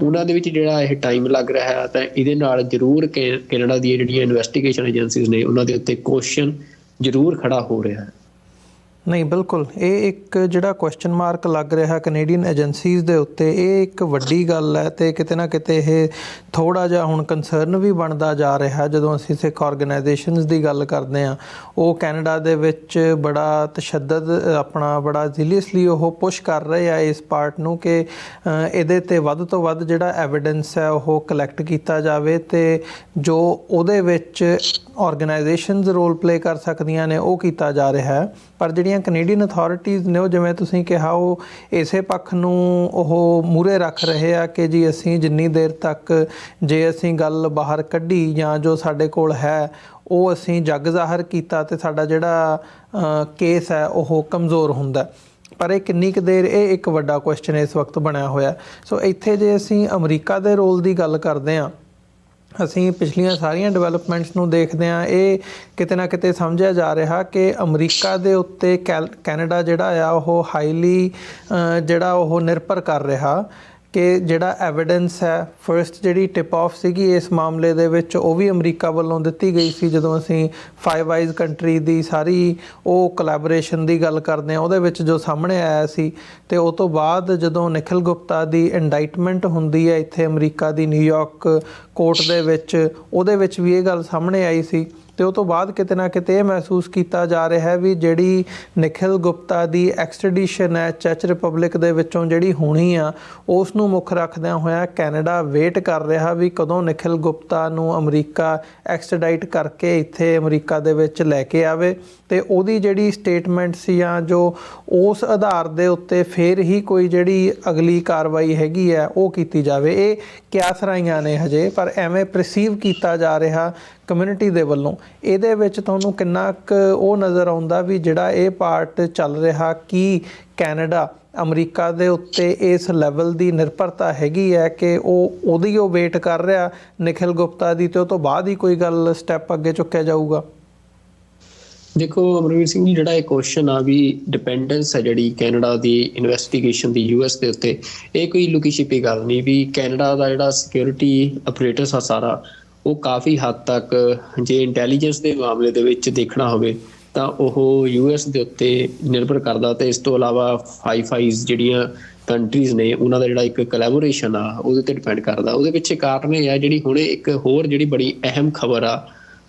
ਉਹਨਾਂ ਦੇ ਵਿੱਚ ਜਿਹੜਾ ਇਹ ਟਾਈਮ ਲੱਗ ਰਿਹਾ। ਤਾਂ ਇਹਦੇ ਨਾਲ ਜ਼ਰੂਰ ਕੈਨੇਡਾ ਦੀਆਂ ਜਿਹੜੀਆਂ ਇਨਵੈਸਟੀਗੇਸ਼ਨ ਏਜੰਸੀਜ਼ ਨੇ ਉਹਨਾਂ ਦੇ ਉੱਤੇ ਕੁਐਸਚਨ ਜ਼ਰੂਰ ਖੜਾ ਹੋ ਰਿਹਾ ਹੈ। ਨਹੀਂ, ਬਿਲਕੁਲ ਇਹ ਇੱਕ ਜਿਹੜਾ ਕੁਐਸਚਨ ਮਾਰਕ ਲੱਗ ਰਿਹਾ ਕੈਨੇਡੀਅਨ ਏਜੰਸੀਜ਼ ਦੇ ਉੱਤੇ, ਇਹ ਇੱਕ ਵੱਡੀ ਗੱਲ ਹੈ ਤੇ ਕਿਤੇ ਨਾ ਕਿਤੇ ਇਹ ਥੋੜ੍ਹਾ ਜਿਹਾ ਹੁਣ ਕੰਸਰਨ ਵੀ ਬਣਦਾ ਜਾ ਰਿਹਾ। ਜਦੋਂ ਅਸੀਂ ਸਿੱਖ ਆਰਗੇਨਾਈਜੇਸ਼ਨਸ ਦੀ ਗੱਲ ਕਰਦੇ ਹਾਂ, ਉਹ ਕੈਨੇਡਾ ਦੇ ਵਿੱਚ ਬੜਾ ਤਸ਼ੱਦਦ ਆਪਣਾ ਬੜਾ ਜ਼ੀਲੀਅਸਲੀ ਉਹ ਪੁਸ਼ ਕਰ ਰਹੇ ਆ ਇਸ ਪਾਰਟ ਨੂੰ ਕਿ ਇਹਦੇ 'ਤੇ ਵੱਧ ਤੋਂ ਵੱਧ ਜਿਹੜਾ ਐਵੀਡੈਂਸ ਹੈ ਉਹ ਕਲੈਕਟ ਕੀਤਾ ਜਾਵੇ ਤੇ ਜੋ ਉਹਦੇ ਵਿੱਚ ਆਰਗੇਨਾਈਜੇਸ਼ਨਸ ਰੋਲ ਪਲੇ ਕਰ ਸਕਦੀਆਂ ਨੇ ਉਹ ਕੀਤਾ ਜਾ ਰਿਹਾ ਹੈ। ਪਰ ਜਿਹੜੀਆਂ ਕੈਨੇਡੀਅਨ ਅਥਾਰਟੀਜ਼ ਨੇ ਉਹ ਜਿਵੇਂ ਤੁਸੀਂ ਕਿਹਾ ਉਹ ਇਸੇ ਪੱਖ ਨੂੰ ਉਹ ਮੂਹਰੇ ਰੱਖ ਰਹੇ ਆ ਕਿ ਜੀ ਅਸੀਂ ਜਿੰਨੀ ਦੇਰ ਤੱਕ ਜੇ ਅਸੀਂ ਗੱਲ ਬਾਹਰ ਕੱਢੀ ਜਾਂ ਜੋ ਸਾਡੇ ਕੋਲ ਹੈ ਉਹ ਅਸੀਂ ਜੱਗ ਜ਼ਾਹਰ ਕੀਤਾ ਤੇ ਸਾਡਾ ਜਿਹੜਾ ਕੇਸ ਹੈ ਉਹ ਕਮਜ਼ੋਰ ਹੁੰਦਾ। ਪਰ ਇਹ ਕਿੰਨੀ ਕੁ ਦੇਰ, ਇਹ ਇੱਕ ਵੱਡਾ ਕੁਐਸਚਨ ਇਸ ਵਕਤ ਬਣਿਆ ਹੋਇਆ। ਸੋ ਇੱਥੇ ਜੇ ਅਸੀਂ ਅਮਰੀਕਾ ਦੇ ਰੋਲ ਦੀ ਗੱਲ ਕਰਦੇ ਹਾਂ, ਅਸੀਂ ਪਿਛਲੀਆਂ ਸਾਰੀਆਂ ਡਿਵੈਲਪਮੈਂਟਸ ਨੂੰ ਦੇਖਦੇ ਹਾਂ, ਇਹ ਕਿਤੇ ਨਾ ਕਿਤੇ ਸਮਝਿਆ ਜਾ ਰਿਹਾ ਕਿ ਅਮਰੀਕਾ ਦੇ ਉੱਤੇ ਕੈਨੇਡਾ ਜਿਹੜਾ ਆ ਉਹ ਹਾਈਲੀ ਜਿਹੜਾ ਉਹ ਨਿਰਭਰ ਕਰ ਰਿਹਾ ਕਿ ਜਿਹੜਾ ਐਵੀਡੈਂਸ ਹੈ। ਫਰਸਟ ਜਿਹੜੀ ਟਿਪ ਆਫ ਸੀਗੀ ਇਸ ਮਾਮਲੇ ਦੇ ਵਿੱਚ ਉਹ ਵੀ ਅਮਰੀਕਾ ਵੱਲੋਂ ਦਿੱਤੀ ਗਈ ਸੀ ਜਦੋਂ ਅਸੀਂ ਫਾਈਵ ਆਈਜ਼ ਕੰਟਰੀ ਦੀ ਸਾਰੀ ਉਹ ਕੋਲੈਬੋਰੇਸ਼ਨ ਦੀ ਗੱਲ ਕਰਦੇ ਹਾਂ, ਉਹਦੇ ਵਿੱਚ ਜੋ ਸਾਹਮਣੇ ਆਇਆ ਸੀ। ਤੇ ਉਹ ਤੋਂ ਬਾਅਦ ਜਦੋਂ ਨਿਖਿਲ ਗੁਪਤਾ ਦੀ ਇੰਡਾਈਟਮੈਂਟ ਹੁੰਦੀ ਹੈ ਇੱਥੇ ਅਮਰੀਕਾ ਦੀ ਨਿਊਯਾਰਕ ਕੋਰਟ ਦੇ ਵਿੱਚ, ਉਹਦੇ ਵਿੱਚ ਵੀ ਇਹ ਗੱਲ ਸਾਹਮਣੇ ਆਈ ਸੀ। ਤੇ ਉਹ ਤੋਂ ਬਾਅਦ ਕਿਤੇ ਨਾ ਕਿਤੇ ਇਹ ਮਹਿਸੂਸ ਕੀਤਾ ਜਾ ਰਿਹਾ ਹੈ ਵੀ ਜਿਹੜੀ ਨਿਖਿਲ ਗੁਪਤਾ ਦੀ ਐਕਸਟ੍ਰੈਡੀਸ਼ਨ ਹੈ ਚੈਕ ਰਿਪਬਲਿਕ ਦੇ ਵਿੱਚੋਂ ਜਿਹੜੀ ਹੋਣੀ ਆ, ਉਸ ਨੂੰ ਮੁੱਖ ਰੱਖਦਿਆਂ ਹੋਇਆ ਕੈਨੇਡਾ ਵੇਟ ਕਰ ਰਿਹਾ ਵੀ ਕਦੋਂ ਨਿਖਿਲ ਗੁਪਤਾ ਨੂੰ ਅਮਰੀਕਾ ਐਕਸਟ੍ਰੈਡਾਈਟ ਕਰਕੇ ਇੱਥੇ ਅਮਰੀਕਾ ਦੇ ਵਿੱਚ ਲੈ ਕੇ ਆਵੇ ਤੇ ਉਹਦੀ ਜਿਹੜੀ ਸਟੇਟਮੈਂਟ ਸੀ ਜਾਂ ਜੋ ਉਸ ਆਧਾਰ ਦੇ ਉੱਤੇ ਫਿਰ ਹੀ ਕੋਈ ਜਿਹੜੀ ਅਗਲੀ ਕਾਰਵਾਈ ਹੈਗੀ ਹੈ ਉਹ ਕੀਤੀ ਜਾਵੇ। ਇਹ ਕਿਆਸਰਾਈਆਂ ਨੇ ਹਜੇ, ਪਰ ਐਵੇਂ ਪਰਸੀਵ ਕੀਤਾ ਜਾ ਰਿਹਾ ਕਮਿਊਨਿਟੀ ਦੇ ਵੱਲੋਂ। ਇਹਦੇ ਵਿੱਚ ਤੁਹਾਨੂੰ ਕਿੰਨਾ ਕੁ ਉਹ ਨਜ਼ਰ ਆਉਂਦਾ ਵੀ ਜਿਹੜਾ ਇਹ ਪਾਰਟ ਚੱਲ ਰਿਹਾ ਕਿ ਕੈਨੇਡਾ ਅਮਰੀਕਾ ਦੇ ਉੱਤੇ ਇਸ ਲੈਵਲ ਦੀ ਨਿਰਭਰਤਾ ਹੈਗੀ ਹੈ ਕਿ ਉਹਦੀ ਉਹ ਵੇਟ ਕਰ ਰਿਹਾ ਨਿਖਿਲ ਗੁਪਤਾ ਦੀ ਤੇ ਉਹ ਤੋਂ ਬਾਅਦ ਹੀ ਕੋਈ ਗੱਲ ਸਟੈਪ ਅੱਗੇ ਚੁੱਕਿਆ ਜਾਊਗਾ? ਦੇਖੋ ਅਮਰਵੀਰ ਸਿੰਘ ਜੀ, ਜਿਹੜਾ ਇਹ ਕੁਐਸਚਨ ਆ ਵੀ ਡਿਪੈਂਡੈਂਸ ਹੈ ਜਿਹੜੀ ਕੈਨੇਡਾ ਦੀ ਇਨਵੈਸਟੀਗੇਸ਼ਨ ਦੀ ਯੂਐਸ ਦੇ ਉੱਤੇ, ਇਹ ਕੋਈ ਲੁਕੀ ਛਿਪੀ ਗੱਲ ਨਹੀਂ ਵੀ ਕੈਨੇਡਾ ਦਾ ਜਿਹੜਾ ਸਿਕਿਉਰਿਟੀ ਆਪਰੇਟਰਸ ਆ ਸਾਰਾ, ਉਹ ਕਾਫੀ ਹੱਦ ਤੱਕ ਜੇ ਇੰਟੈਲੀਜੈਂਸ ਦੇ ਮਾਮਲੇ ਦੇ ਵਿੱਚ ਦੇਖਣਾ ਹੋਵੇ ਤਾਂ ਉਹ ਯੂਐਸ ਦੇ ਉੱਤੇ ਨਿਰਭਰ ਕਰਦਾ। ਤੇ ਇਸ ਤੋਂ ਇਲਾਵਾ ਫਾਈਵ ਆਈਜ਼ ਜਿਹੜੀਆਂ ਕੰਟਰੀਜ਼ ਨੇ ਉਹਨਾਂ ਦਾ ਜਿਹੜਾ ਇੱਕ ਕੋਲੈਬੋਰੇਸ਼ਨ ਆ ਉਹਦੇ ਤੇ ਡਿਪੈਂਡ ਕਰਦਾ। ਉਹਦੇ ਪਿੱਛੇ ਕਾਰਨ ਇਹ ਆ, ਜਿਹੜੀ ਹੁਣੇ ਇੱਕ ਹੋਰ ਜਿਹੜੀ ਬੜੀ ਅਹਿਮ ਖਬਰ ਆ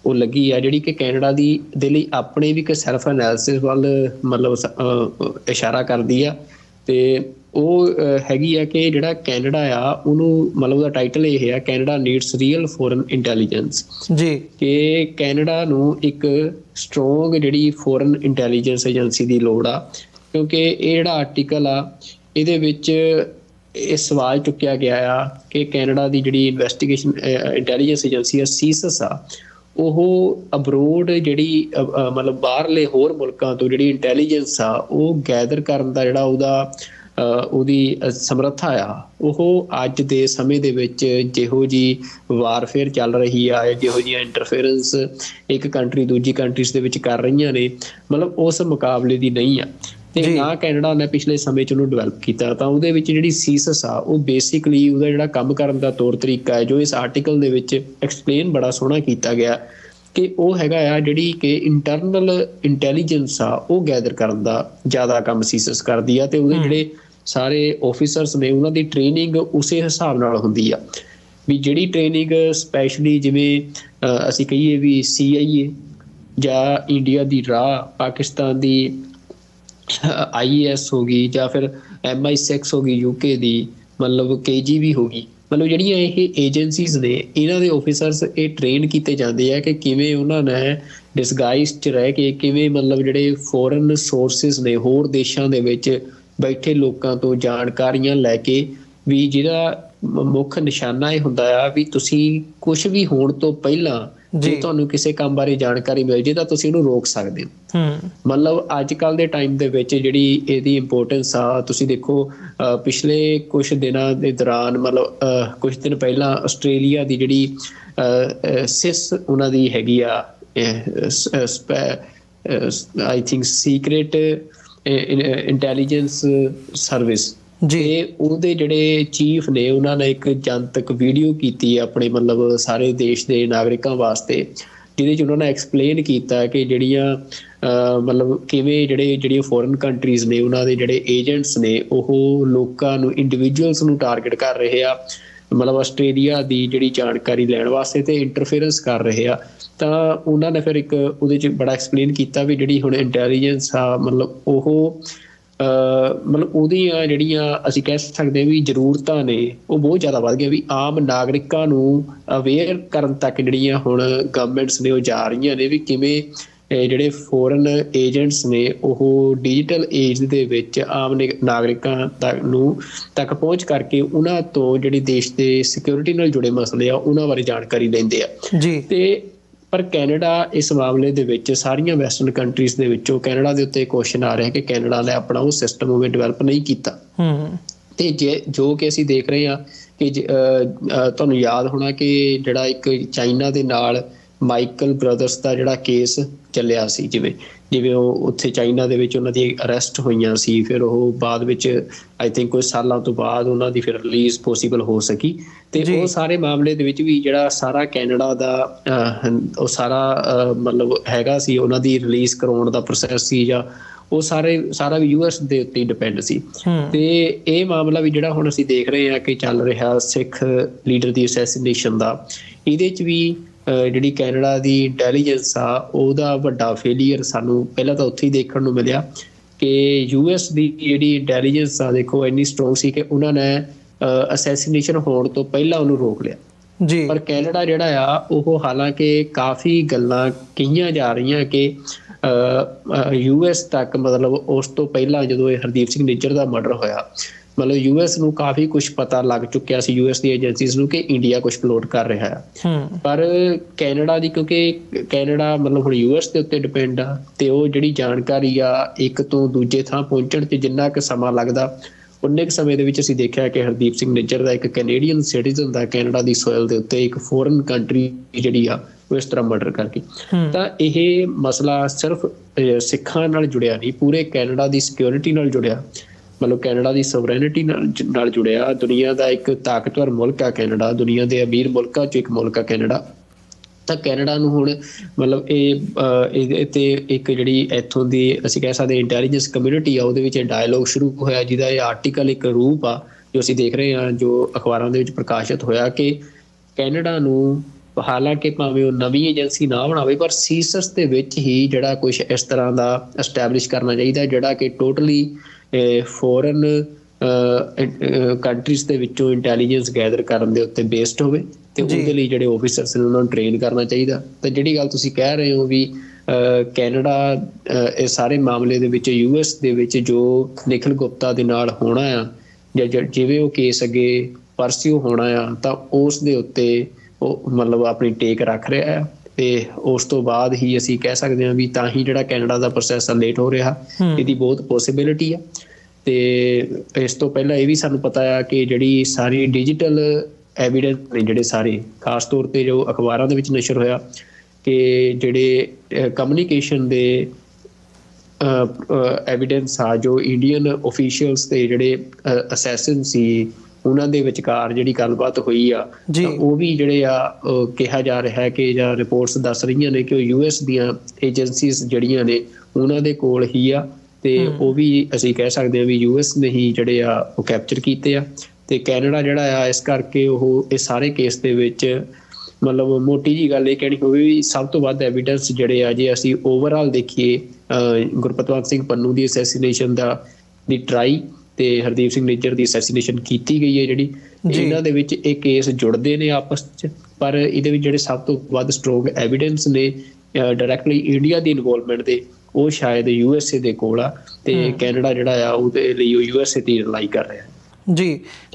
ਉਹ ਲੱਗੀ ਆ, ਜਿਹੜੀ ਕਿ ਕੈਨੇਡਾ ਦੇ ਲਈ ਆਪਣੇ ਵੀ ਇੱਕ ਸੈਲਫ ਐਨਾਲਿਸਿਸ ਵੱਲ ਮਤਲਬ ਇਸ਼ਾਰਾ ਕਰਦੀ ਆ। ਤੇ ਉਹ ਹੈਗੀ ਆ ਕਿ ਜਿਹੜਾ ਕੈਨੇਡਾ ਆ ਉਹਨੂੰ ਮਤਲਬ ਉਹਦਾ ਟਾਈਟਲ ਇਹ ਆ, Canada needs real foreign intelligence ਜੀ, ਕਿ ਕੈਨੇਡਾ ਨੂੰ ਇੱਕ ਸਟਰੋਂਗ ਜਿਹੜੀ ਫੋਰਨ ਇੰਟੈਲੀਜੈਂਸ ਏਜੰਸੀ ਦੀ ਲੋੜ ਆ। ਕਿਉਂਕਿ ਇਹ ਜਿਹੜਾ ਆਰਟੀਕਲ ਆ ਇਹਦੇ ਵਿੱਚ ਇਹ ਸਵਾਲ ਚੁੱਕਿਆ ਗਿਆ ਆ ਕਿ ਕੈਨੇਡਾ ਦੀ ਜਿਹੜੀ ਇਨਵੈਸਟੀਗੇਸ਼ਨ ਇੰਟੈਲੀਜੈਂਸ ਏਜੰਸੀ ਆ ਸੀਸਸ ਆ, ਉਹ ਅਬਰੋਡ ਜਿਹੜੀ ਮਤਲਬ ਬਾਹਰਲੇ ਹੋਰ ਮੁਲਕਾਂ ਤੋਂ ਜਿਹੜੀ ਇੰਟੈਲੀਜੈਂਸ ਆ ਉਹ ਗੈਦਰ ਕਰਨ ਦਾ ਜਿਹੜਾ ਉਹਦੀ ਸਮਰੱਥਾ ਆ, ਉਹ ਅੱਜ ਦੇ ਸਮੇਂ ਦੇ ਵਿੱਚ ਜਿਹੋ ਜਿਹੀ ਵਾਰਫੇਅਰ ਚੱਲ ਰਹੀ ਆ, ਜਿਹੋ ਜਿਹੀਆਂ ਇੰਟਰਫੇਰੈਂਸ ਇੱਕ ਕੰਟਰੀ ਦੂਜੀ ਕੰਟਰੀਜ਼ ਦੇ ਵਿੱਚ ਕਰ ਰਹੀਆਂ ਨੇ, ਮਤਲਬ ਉਸ ਮੁਕਾਬਲੇ ਦੀ ਨਹੀਂ ਆ। ਤੇ ਨਾ ਕੈਨੇਡਾ ਨੇ ਪਿਛਲੇ ਸਮੇਂ 'ਚ ਉਹਨੂੰ ਡਿਵੈਲਪ ਕੀਤਾ। ਤਾਂ ਉਹਦੇ ਵਿੱਚ ਜਿਹੜੀ ਸੀਸਸ ਆ ਉਹ ਬੇਸਿਕਲੀ ਉਹਦਾ ਜਿਹੜਾ ਕੰਮ ਕਰਨ ਦਾ ਤੌਰ ਤਰੀਕਾ ਹੈ ਜੋ ਇਸ ਆਰਟੀਕਲ ਦੇ ਵਿੱਚ ਐਕਸਪਲੇਨ ਬੜਾ ਸੋਹਣਾ ਕੀਤਾ ਗਿਆ ਕਿ ਉਹ ਹੈਗਾ ਆ ਜਿਹੜੀ ਕਿ ਇੰਟਰਨਲ ਇੰਟੈਲੀਜੈਂਸ ਆ ਉਹ ਗੈਦਰ ਕਰਨ ਦਾ ਜ਼ਿਆਦਾ ਕੰਮ ਸੀਸਸ ਕਰਦੀ ਆ। ਤੇ ਉਹਦੇ ਜਿਹੜੇ ਸਾਰੇ ਆਫਿਸਰਸ ਨੇ ਉਹਨਾਂ ਦੀ ਟ੍ਰੇਨਿੰਗ ਉਸੇ ਹਿਸਾਬ ਨਾਲ ਹੁੰਦੀ ਆ। ਵੀ ਜਿਹੜੀ ਟ੍ਰੇਨਿੰਗ ਸਪੈਸ਼ਲੀ ਜਿਵੇਂ ਅਸੀਂ ਕਹੀਏ ਵੀ CIA ਜਾਂ ਇੰਡੀਆ ਦੀ ਰਾਹ, ਪਾਕਿਸਤਾਨ ਦੀ IAS ਹੋ ਗਈ, ਜਾਂ ਫਿਰ MI6 ਹੋ ਗਈ UK ਦੀ, ਮਤਲਬ KGB ਹੋ ਗਈ, ਮਤਲਬ ਜਿਹੜੀਆਂ ਇਹ ਏਜੰਸੀਜ਼ ਨੇ ਇਹਨਾਂ ਦੇ ਆਫਿਸਰਸ ਇਹ ਟ੍ਰੇਨ ਕੀਤੇ ਜਾਂਦੇ ਆ ਕਿ ਕਿਵੇਂ ਉਹਨਾਂ ਨੇ ਡਿਸਗਾਈਜ਼ 'ਚ ਰਹਿ ਕੇ ਕਿਵੇਂ ਮਤਲਬ ਜਿਹੜੇ ਫੋਰਨ ਸੋਰਸਿਸ ਨੇ ਹੋਰ ਦੇਸ਼ਾਂ ਦੇ ਵਿੱਚ ਬੈਠੇ ਲੋਕਾਂ ਤੋਂ ਜਾਣਕਾਰੀਆਂ ਲੈ ਕੇ, ਵੀ ਜਿਹਦਾ ਮੁੱਖ ਨਿਸ਼ਾਨਾ ਇਹ ਹੁੰਦਾ ਆ ਵੀ ਤੁਸੀਂ ਕੁਝ ਵੀ ਹੋਣ ਤੋਂ ਪਹਿਲਾਂ ਜੇ ਤੁਹਾਨੂੰ ਕਿਸੇ ਕੰਮ ਬਾਰੇ ਜਾਣਕਾਰੀ ਮਿਲ ਜੇ ਤਾਂ ਤੁਸੀਂ ਉਹਨੂੰ ਰੋਕ ਸਕਦੇ ਹੋ। ਮਤਲਬ ਅੱਜ ਕੱਲ੍ਹ ਦੇ ਟਾਈਮ ਦੇ ਵਿੱਚ ਜਿਹੜੀ ਇਹਦੀ ਇੰਪੋਰਟੈਂਸ ਆ, ਤੁਸੀਂ ਦੇਖੋ ਪਿਛਲੇ ਕੁਝ ਦਿਨਾਂ ਦੇ ਦੌਰਾਨ, ਮਤਲਬ ਕੁਝ ਦਿਨ ਪਹਿਲਾਂ ਆਸਟ੍ਰੇਲੀਆ ਦੀ ਜਿਹੜੀ ਸਿਸ ਉਹਨਾਂ ਦੀ ਹੈਗੀ ਆ, I think secret intelligence service, ਤੇ ਉਹਦੇ ਜਿਹੜੇ ਚੀਫ ਨੇ ਉਹਨਾਂ ਨੇ ਇੱਕ ਜਨਤਕ ਵੀਡੀਓ ਕੀਤੀ ਆਪਣੇ ਮਤਲਬ ਸਾਰੇ ਦੇਸ਼ ਦੇ ਨਾਗਰਿਕਾਂ ਵਾਸਤੇ, ਜਿਹਦੇ 'ਚ ਉਹਨਾਂ ਨੇ ਐਕਸਪਲੇਨ ਕੀਤਾ ਕਿ ਜਿਹੜੀਆਂ ਮਤਲਬ ਕਿਵੇਂ ਜਿਹੜੀਆਂ ਫੋਰਨ ਕੰਟਰੀਜ਼ ਨੇ ਉਹਨਾਂ ਦੇ ਜਿਹੜੇ ਏਜੰਟਸ ਨੇ ਉਹ ਲੋਕਾਂ ਨੂੰ, ਇੰਡੀਵਿਜੂਅਲਸ ਨੂੰ ਟਾਰਗੇਟ ਕਰ ਰਹੇ ਆ, ਮਤਲਬ ਆਸਟ੍ਰੇਲੀਆ ਦੀ ਜਿਹੜੀ ਜਾਣਕਾਰੀ ਲੈਣ ਵਾਸਤੇ ਤੇ ਇੰਟਰਫੇਰੈਂਸ ਕਰ ਰਹੇ ਆ। ਤਾਂ ਉਹਨਾਂ ਨੇ ਫਿਰ ਇੱਕ ਉਹਦੇ 'ਚ ਬੜਾ ਐਕਸਪਲੇਨ ਕੀਤਾ ਵੀ ਜਿਹੜੀ ਹੁਣ ਇੰਟੈਲੀਜੈਂਸ ਆ, ਮਤਲਬ ਉਹ ਮਤਲਬ ਉਹਦੀਆਂ ਜਿਹੜੀਆਂ ਅਸੀਂ ਕਹਿ ਸਕਦੇ ਹਾਂ ਵੀ ਜ਼ਰੂਰਤਾਂ ਨੇ ਉਹ ਬਹੁਤ ਜ਼ਿਆਦਾ ਵੱਧ ਗਈਆਂ, ਵੀ ਆਮ ਨਾਗਰਿਕਾਂ ਨੂੰ ਅਵੇਅਰ ਕਰਨ ਤੱਕ ਜਿਹੜੀਆਂ ਹੁਣ ਗਵਰਨਮੈਂਟਸ ਨੇ ਉਹ ਜਾ ਰਹੀਆਂ ਨੇ, ਵੀ ਕਿਵੇਂ ਜਿਹੜੇ ਫੋਰਨ ਏਜੰਟਸ ਨੇ ਉਹ ਡਿਜੀਟਲ ਏਜ ਦੇ ਵਿੱਚ ਆਮ ਨਾਗਰਿਕਾਂ ਤੱਕ ਪਹੁੰਚ ਕਰਕੇ ਉਹਨਾਂ ਤੋਂ ਜਿਹੜੀ ਦੇਸ਼ ਦੇ ਸਿਕਿਉਰਿਟੀ ਨਾਲ ਜੁੜੇ ਮਸਲੇ ਆ ਉਹਨਾਂ ਬਾਰੇ ਜਾਣਕਾਰੀ ਲੈਂਦੇ ਆ ਜੀ। ਤੇ ਪਰ ਕੈਨੇਡਾ ਇਸ ਮਾਮਲੇ ਦੇ ਵਿੱਚ ਸਾਰੀਆਂ ਵੈਸਟਰਨ ਕੰਟਰੀਜ਼ ਦੇ ਵਿੱਚੋਂ ਕੈਨੇਡਾ ਦੇ ਉੱਤੇ ਕੁਐਸਚਨ ਆ ਰਿਹਾ ਕਿ ਕੈਨੇਡਾ ਨੇ ਆਪਣਾ ਉਹ ਸਿਸਟਮ ਉਵੇਂ ਡਿਵੈਲਪ ਨਹੀਂ ਕੀਤਾ। ਤੇ ਜੋ ਕਿ ਅਸੀਂ ਦੇਖ ਰਹੇ ਹਾਂ ਕਿ ਤੁਹਾਨੂੰ ਯਾਦ ਹੋਣਾ ਕਿ ਜਿਹੜਾ ਇੱਕ ਚਾਈਨਾ ਦੇ ਨਾਲ ਮਾਈਕਲ ਬ੍ਰਦਰਸ ਦਾ ਜਿਹੜਾ ਕੇਸ ਚੱਲਿਆ ਸੀ, ਜਿਵੇਂ ਉਹ ਉੱਥੇ ਚਾਈਨਾ ਦੇ ਵਿੱਚ ਉਹਨਾਂ ਦੀ ਅਰੈਸਟ ਹੋਈਆਂ ਸੀ, ਫਿਰ ਉਹ ਬਾਅਦ ਵਿੱਚ ਆਈ ਥਿੰਕ ਕੁਝ ਸਾਲਾਂ ਤੋਂ ਬਾਅਦ ਉਹਨਾਂ ਦੀ ਫਿਰ ਰਿਲੀਜ਼ ਪੋਸੀਬਲ ਹੋ ਸਕੀ। ਤੇ ਉਹ ਸਾਰੇ ਮਾਮਲੇ ਦੇ ਵਿੱਚ ਵੀ ਜਿਹੜਾ ਸਾਰਾ ਕੈਨੇਡਾ ਦਾ ਉਹ ਸਾਰਾ ਮਤਲਬ ਹੈਗਾ ਸੀ, ਉਹਨਾਂ ਦੀ ਰਿਲੀਜ਼ ਕਰਾਉਣ ਦਾ ਪ੍ਰੋਸੈਸ ਸੀ ਜਾਂ ਉਹ ਸਾਰਾ ਵੀ US ਦੇ ਉੱਤੇ ਡਿਪੈਂਡ ਸੀ। ਤੇ ਇਹ ਮਾਮਲਾ ਵੀ ਜਿਹੜਾ ਹੁਣ ਅਸੀਂ ਦੇਖ ਰਹੇ ਹਾਂ ਕਿ ਚੱਲ ਰਿਹਾ ਸਿੱਖ ਲੀਡਰ ਦੀ ਅਸੈਸੀਨੇਸ਼ਨ ਦਾ, ਇਹਦੇ 'ਚ ਵੀ ਜਿਹੜੀ ਕੈਨੇਡਾ ਦੀ ਇੰਟੈਲੀਜੈਂਸ ਆ ਉਹਦਾ ਵੱਡਾ ਫੇਲੀਅਰ ਸਾਨੂੰ ਪਹਿਲਾਂ ਤਾਂ ਉੱਥੇ ਹੀ ਦੇਖਣ ਨੂੰ ਮਿਲਿਆ ਕਿ US ਦੀ ਜਿਹੜੀ ਇੰਟੈਲੀਜੈਂਸ ਆ, ਦੇਖੋ ਇੰਨੀ ਸਟਰੋਂਗ ਸੀ ਕਿ ਉਹਨਾਂ ਨੇ ਅਸੈਸੀਨੇਸ਼ਨ ਹੋਣ ਤੋਂ ਪਹਿਲਾਂ ਉਹਨੂੰ ਰੋਕ ਲਿਆ ਜੀ। ਪਰ ਕੈਨੇਡਾ ਜਿਹੜਾ ਆ ਉਹ ਹਾਲਾਂਕਿ ਕਾਫੀ ਗੱਲਾਂ ਕਹੀਆਂ ਜਾ ਰਹੀਆਂ ਕਿ US ਤੱਕ, ਮਤਲਬ ਉਸ ਤੋਂ ਪਹਿਲਾਂ ਜਦੋਂ ਇਹ ਹਰਦੀਪ ਸਿੰਘ ਨਿੱਜਰ ਦਾ ਮਰਡਰ ਹੋਇਆ, ਮਤਲਬ US ਨੂੰ ਕਾਫੀ ਕੁਝ ਪਤਾ ਲੱਗ ਚੁੱਕਿਆ ਸੀ, US ਦੀ ਏਜੰਸੀਜ਼ ਨੂੰ, ਕਿ ਇੰਡੀਆ ਕੁਝ ਫਲੋਟ ਕਰ ਰਿਹਾ ਆ। ਪਰ ਕੈਨੇਡਾ ਦੀ, ਕਿਉਂਕਿ ਕੈਨੇਡਾ ਮਤਲਬ ਹੁਣ US ਦੇ ਉੱਤੇ ਡਿਪੈਂਡ ਆ, ਤੇ ਉਹ ਜਿਹੜੀ ਜਾਣਕਾਰੀ ਆ ਇੱਕ ਤੋਂ ਦੂਜੇ ਥਾਂ ਪਹੁੰਚਣ 'ਚ ਜਿੰਨਾ ਕੁ ਸਮਾਂ ਲੱਗਦਾ, ਉਨੇ ਕੁ ਸਮੇਂ ਦੇ ਵਿੱਚ ਅਸੀਂ ਦੇਖਿਆ ਕਿ ਹਰਦੀਪ ਸਿੰਘ ਨਿੱਜਰ ਦਾ ਇੱਕ ਕੈਨੇਡੀਅਨ ਸਿਟੀਜ਼ਨ ਦਾ ਕੈਨੇਡਾ ਦੀ ਸੋਇਲ ਦੇ ਉੱਤੇ ਇੱਕ ਫੋਰਨ ਕੰਟਰੀ ਜਿਹੜੀ ਆ ਉਹ ਇਸ ਤਰ੍ਹਾਂ ਮਰਡਰ ਕਰਕੇ। ਤਾਂ ਇਹ ਮਸਲਾ ਸਿਰਫ ਸਿੱਖਾਂ ਨਾਲ ਜੁੜਿਆ ਨਹੀਂ, ਪੂਰੇ ਕੈਨੇਡਾ ਦੀ ਸਿਕਿਉਰਿਟੀ ਨਾਲ ਜੁੜਿਆ, ਮਤਲਬ ਕੈਨੇਡਾ ਦੀ ਸੋਵਰੈਨਿਟੀ ਨਾਲ ਜੁੜਿਆ। ਦੁਨੀਆ ਦਾ ਇੱਕ ਤਾਕਤਵਰ ਮੁਲਕ ਆ ਕੈਨੇਡਾ, ਦੁਨੀਆ ਦੇ ਅਮੀਰ ਮੁਲਕਾਂ 'ਚ ਇੱਕ ਮੁਲਕ ਆ ਕੈਨੇਡਾ। ਤਾਂ ਕੈਨੇਡਾ ਨੂੰ ਹੁਣ ਮਤਲਬ ਇਹਦੇ 'ਤੇ ਇੱਕ ਜਿਹੜੀ ਇੱਥੋਂ ਦੀ ਅਸੀਂ ਕਹਿ ਸਕਦੇ ਇੰਟੈਲੀਜੈਂਸ ਕਮਿਊਨਿਟੀ ਆ, ਉਹਦੇ ਵਿੱਚ ਡਾਇਲੋਗ ਸ਼ੁਰੂ ਹੋਇਆ, ਜਿਹਦਾ ਇਹ ਆਰਟੀਕਲ ਇੱਕ ਰੂਪ ਆ ਜੋ ਅਸੀਂ ਦੇਖ ਰਹੇ ਹਾਂ, ਜੋ ਅਖਬਾਰਾਂ ਦੇ ਵਿੱਚ ਪ੍ਰਕਾਸ਼ਿਤ ਹੋਇਆ ਕਿ ਕੈਨੇਡਾ ਨੂੰ ਹਾਲਾਂਕਿ ਭਾਵੇਂ ਉਹ ਨਵੀਂ ਏਜੰਸੀ ਨਾ ਬਣਾਵੇ, ਪਰ ਸੀਸਸ ਦੇ ਵਿੱਚ ਹੀ ਜਿਹੜਾ ਕੁਝ ਇਸ ਤਰ੍ਹਾਂ ਦਾ ਐਸਟੈਬਲਿਸ਼ ਕਰਨਾ ਚਾਹੀਦਾ ਜਿਹੜਾ ਕਿ ਟੋਟਲੀ ਫੋਰਨ ਕੰਟਰੀਜ਼ ਦੇ ਵਿੱਚੋਂ ਇੰਟੈਲੀਜੈਂਸ ਗੈਦਰ ਕਰਨ ਦੇ ਉੱਤੇ ਬੇਸਡ ਹੋਵੇ, ਤੇ ਉਹਦੇ ਲਈ ਜਿਹੜੇ ਆਫਿਸਰਸ ਨੇ ਉਹਨਾਂ ਨੂੰ ਟ੍ਰੇਨ ਕਰਨਾ ਚਾਹੀਦਾ। ਤਾਂ ਜਿਹੜੀ ਗੱਲ ਤੁਸੀਂ ਕਹਿ ਰਹੇ ਹੋ ਵੀ ਕੈਨੇਡਾ ਇਹ ਸਾਰੇ ਮਾਮਲੇ ਦੇ ਵਿੱਚ US ਦੇ ਵਿੱਚ ਜੋ ਨਿਖਿਲ ਗੁਪਤਾ ਦੇ ਨਾਲ ਹੋਣਾ ਆ, ਜਾਂ ਜਿਵੇਂ ਉਹ ਕੇਸ ਅੱਗੇ ਪਰਸਿਊ ਹੋਣਾ ਆ, ਤਾਂ ਉਸ ਦੇ ਉੱਤੇ ਉਹ ਮਤਲਬ ਆਪਣੀ ਟੇਕ ਰੱਖ ਰਿਹਾ ਆ। ਤੇ ਉਸ ਤੋਂ ਬਾਅਦ ਹੀ ਅਸੀਂ ਕਹਿ ਸਕਦੇ ਹਾਂ ਵੀ ਤਾਂ ਹੀ ਜਿਹੜਾ ਕੈਨੇਡਾ ਦਾ ਪ੍ਰੋਸੈਸ ਲੇਟ ਹੋ ਰਿਹਾ, ਇਹਦੀ ਬਹੁਤ ਪੋਸੀਬਿਲਿਟੀ ਆ। ਤੇ ਇਸ ਤੋਂ ਪਹਿਲਾਂ ਇਹ ਵੀ ਸਾਨੂੰ ਪਤਾ ਆ ਕਿ ਜਿਹੜੀ ਸਾਰੀ ਡਿਜੀਟਲ ਐਵੀਡੈਂਸ ਨੇ, ਜਿਹੜੇ ਸਾਰੇ ਖਾਸ ਤੌਰ 'ਤੇ ਜੋ ਅਖਬਾਰਾਂ ਦੇ ਵਿੱਚ ਨਸ਼ਰ ਹੋਇਆ ਕਿ ਜਿਹੜੇ ਕਮਿਊਨੀਕੇਸ਼ਨ ਦੇ ਐਵੀਡੈਂਸ ਆ, ਜੋ ਇੰਡੀਅਨ ਓਫੀਸ਼ੀਅਲਸ ਤੇ ਜਿਹੜੇ ਅਸੈਸਨ ਸੀ ਉਹਨਾਂ ਦੇ ਵਿਚਕਾਰ ਜਿਹੜੀ ਗੱਲਬਾਤ ਹੋਈ ਆ, ਤਾਂ ਉਹ ਵੀ ਜਿਹੜੇ ਆ ਕਿਹਾ ਜਾ ਰਿਹਾ ਹੈ ਕਿ ਜਾਂ ਰਿਪੋਰਟਸ ਦੱਸ ਰਹੀਆਂ ਨੇ ਕਿ ਉਹ US ਦੀਆਂ ਏਜੰਸੀਜ਼ ਜਿਹੜੀਆਂ ਨੇ ਉਹਨਾਂ ਦੇ ਕੋਲ ਹੀ ਆ, ਤੇ ਉਹ ਵੀ ਅਸੀਂ ਕਹਿ ਸਕਦੇ ਹਾਂ ਵੀ US ਨੇ ਹੀ ਜਿਹੜੇ ਆ ਉਹ ਕੈਪਚਰ ਕੀਤੇ ਆ। ਤੇ ਕੈਨੇਡਾ ਜਿਹੜਾ ਆ ਇਸ ਕਰਕੇ ਉਹ ਇਹ ਸਾਰੇ ਕੇਸ ਦੇ ਵਿੱਚ ਮਤਲਬ ਮੋਟੀ ਜੀ ਗੱਲ ਇਹ ਕਹਿਣੀ ਹੋਵੇ ਵੀ ਸਭ ਤੋਂ ਵੱਧ ਐਵੀਡੈਂਸ ਜਿਹੜੇ ਆ ਜੇ ਅਸੀਂ ਓਵਰਆਲ ਦੇਖੀਏ ਗੁਰਪਤਵੰਤ ਸਿੰਘ ਪੰਨੂ ਦੀ ਅਸੈਸੀਨੇਸ਼ਨ ਦੀ ਟਰਾਈ ਤੇ ਹਰਦੀਪ ਸਿੰਘ ਨਿੱਜਰ ਦੀ ਅਸੈਸੀਨੇਸ਼ਨ ਕੀਤੀ ਗਈ ਹੈ ਜਿਹੜੀ ਇਹਨਾਂ ਦੇ ਵਿੱਚ ਇਹ ਕੇਸ ਜੁੜਦੇ ਨੇ ਆਪਸ 'ਚ। ਪਰ ਇਹਦੇ ਵਿੱਚ ਜਿਹੜੇ ਸਭ ਤੋਂ ਵੱਧ ਸਟਰੋਂਗ ਐਵੀਡੈਂਸ ਨੇ ਡਾਇਰੈਕਟਲੀ ਇੰਡੀਆ ਦੀ ਇਨਵੋਲਵਮੈਂਟ ਦੇ ਉਹ ਸ਼ਾਇਦ USA ਦੇ ਕੋਲ ਆ ਤੇ ਕੈਨੇਡਾ ਜਿਹੜਾ ਆ ਉਹਦੇ ਲਈ ਉਹ USA ਤੇ ਰਿਲਾਈ ਕਰ ਰਿਹਾ। ਜੀ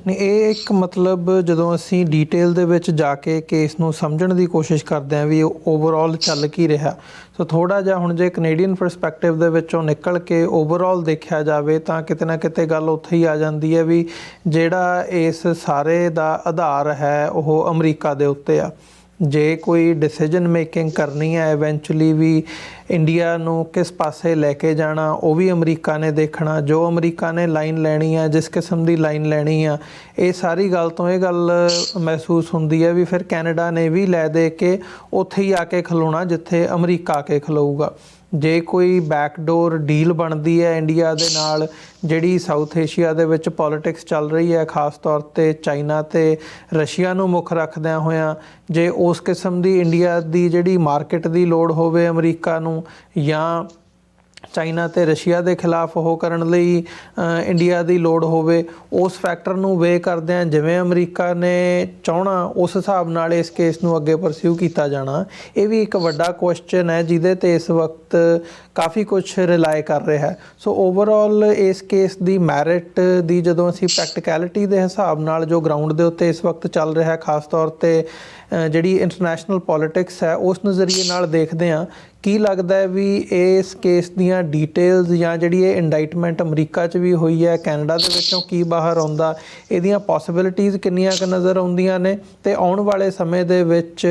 ਨਹੀਂ, ਇਹ ਇੱਕ ਮਤਲਬ ਜਦੋਂ ਅਸੀਂ ਡੀਟੇਲ ਦੇ ਵਿੱਚ ਜਾ ਕੇ ਕੇਸ ਨੂੰ ਸਮਝਣ ਦੀ ਕੋਸ਼ਿਸ਼ ਕਰਦੇ ਹਾਂ ਵੀ ਓਵਰਆਲ ਚੱਲ ਕੀ ਰਿਹਾ, ਸੋ ਥੋੜ੍ਹਾ ਜਿਹਾ ਹੁਣ ਜੇ ਕੈਨੇਡੀਅਨ ਪਰਸਪੈਕਟਿਵ ਦੇ ਵਿੱਚੋਂ ਨਿਕਲ ਕੇ ਓਵਰਆਲ ਦੇਖਿਆ ਜਾਵੇ ਤਾਂ ਕਿਤੇ ਨਾ ਕਿਤੇ ਗੱਲ ਉੱਥੇ ਹੀ ਆ ਜਾਂਦੀ ਹੈ ਵੀ ਜਿਹੜਾ ਇਸ ਸਾਰੇ ਦਾ ਆਧਾਰ ਹੈ ਉਹ ਅਮਰੀਕਾ ਦੇ ਉੱਤੇ ਆ। ਜੇ ਕੋਈ ਡਿਸੀਜਨ ਮੇਕਿੰਗ ਕਰਨੀ ਹੈ ਇਵੈਂਚੁਅਲੀ ਵੀ ਇੰਡੀਆ ਨੂੰ ਕਿਸ ਪਾਸੇ ਲੈ ਕੇ ਜਾਣਾ ਉਹ ਵੀ ਅਮਰੀਕਾ ਨੇ ਦੇਖਣਾ। ਜੋ ਅਮਰੀਕਾ ਨੇ ਲਾਈਨ ਲੈਣੀ ਆ, ਜਿਸ ਕਿਸਮ ਦੀ ਲਾਈਨ ਲੈਣੀ ਆ, ਇਹ ਸਾਰੀ ਗੱਲ ਤੋਂ ਇਹ ਗੱਲ ਮਹਿਸੂਸ ਹੁੰਦੀ ਹੈ ਵੀ ਫਿਰ ਕੈਨੇਡਾ ਨੇ ਵੀ ਲੈ ਦੇ ਕੇ ਉੱਥੇ ਹੀ ਆ ਕੇ ਖਲੋਣਾ ਜਿੱਥੇ ਅਮਰੀਕਾ ਆ ਕੇ ਖਲੋਊਗਾ। ਜੇ ਕੋਈ ਬੈਕਡੋਰ ਡੀਲ ਬਣਦੀ ਹੈ ਇੰਡੀਆ ਦੇ ਨਾਲ, ਜਿਹੜੀ ਸਾਊਥ ਏਸ਼ੀਆ ਦੇ ਵਿੱਚ ਪੋਲੀਟਿਕਸ ਚੱਲ ਰਹੀ ਹੈ ਖਾਸ ਤੌਰ 'ਤੇ ਚਾਈਨਾ ਅਤੇ ਰਸ਼ੀਆ ਨੂੰ ਮੁੱਖ ਰੱਖਦਿਆਂ ਹੋਇਆਂ, ਜੇ ਉਸ ਕਿਸਮ ਦੀ ਇੰਡੀਆ ਦੀ ਜਿਹੜੀ ਮਾਰਕੀਟ ਦੀ ਲੋੜ ਹੋਵੇ ਅਮਰੀਕਾ ਨੂੰ ਜਾਂ ਚਾਈਨਾ ਅਤੇ ਰਸ਼ੀਆ ਦੇ ਖਿਲਾਫ ਉਹ ਕਰਨ ਲਈ ਇੰਡੀਆ ਦੀ ਲੋੜ ਹੋਵੇ, ਉਸ ਫੈਕਟਰ ਨੂੰ ਵੇ ਕਰਦਿਆਂ ਜਿਵੇਂ ਅਮਰੀਕਾ ਨੇ ਚਾਹਣਾ ਉਸ ਹਿਸਾਬ ਨਾਲ ਇਸ ਕੇਸ ਨੂੰ ਅੱਗੇ ਪਰਸਿਊ ਕੀਤਾ ਜਾਣਾ, ਇਹ ਵੀ ਇੱਕ ਵੱਡਾ ਕੁਐਸਚਨ ਹੈ ਜਿਹਦੇ 'ਤੇ ਇਸ ਵਕਤ ਕਾਫੀ ਕੁਛ ਰਿਲਾਈ ਕਰ ਰਿਹਾ ਹੈ। ਸੋ ਓਵਰਆਲ ਇਸ ਕੇਸ ਦੀ ਮੈਰਿਟ ਦੀ ਜਦੋਂ ਅਸੀਂ ਪ੍ਰੈਕਟੀਕੈਲਿਟੀ ਦੇ ਹਿਸਾਬ ਨਾਲ ਜੋ ਗਰਾਊਂਡ ਦੇ ਉੱਤੇ ਇਸ ਵਕਤ ਚੱਲ ਰਿਹਾ ਖਾਸ ਤੌਰ 'ਤੇ ਜਿਹੜੀ ਇੰਟਰਨੈਸ਼ਨਲ ਪੋਲੀਟਿਕਸ ਹੈ ਉਸ ਨਜ਼ਰੀਏ ਨਾਲ ਦੇਖਦੇ ਹਾਂ, ਕੀ ਲੱਗਦਾ ਹੈ ਵੀ ਇਸ ਕੇਸ ਦੀਆਂ ਡੀਟੇਲਸ ਜਾਂ ਜਿਹੜੀ ਇਹ ਇੰਡਾਈਟਮੈਂਟ ਅਮਰੀਕਾ 'ਚ ਵੀ ਹੋਈ ਹੈ ਕੈਨੇਡਾ ਦੇ ਵਿੱਚੋਂ ਕੀ ਬਾਹਰ ਆਉਂਦਾ, ਇਹਦੀਆਂ ਪੋਸੀਬਿਲਿਟੀਜ਼ ਕਿੰਨੀਆਂ ਕੁ ਨਜ਼ਰ ਆਉਂਦੀਆਂ ਨੇ ਅਤੇ ਆਉਣ ਵਾਲੇ ਸਮੇਂ ਦੇ ਵਿੱਚ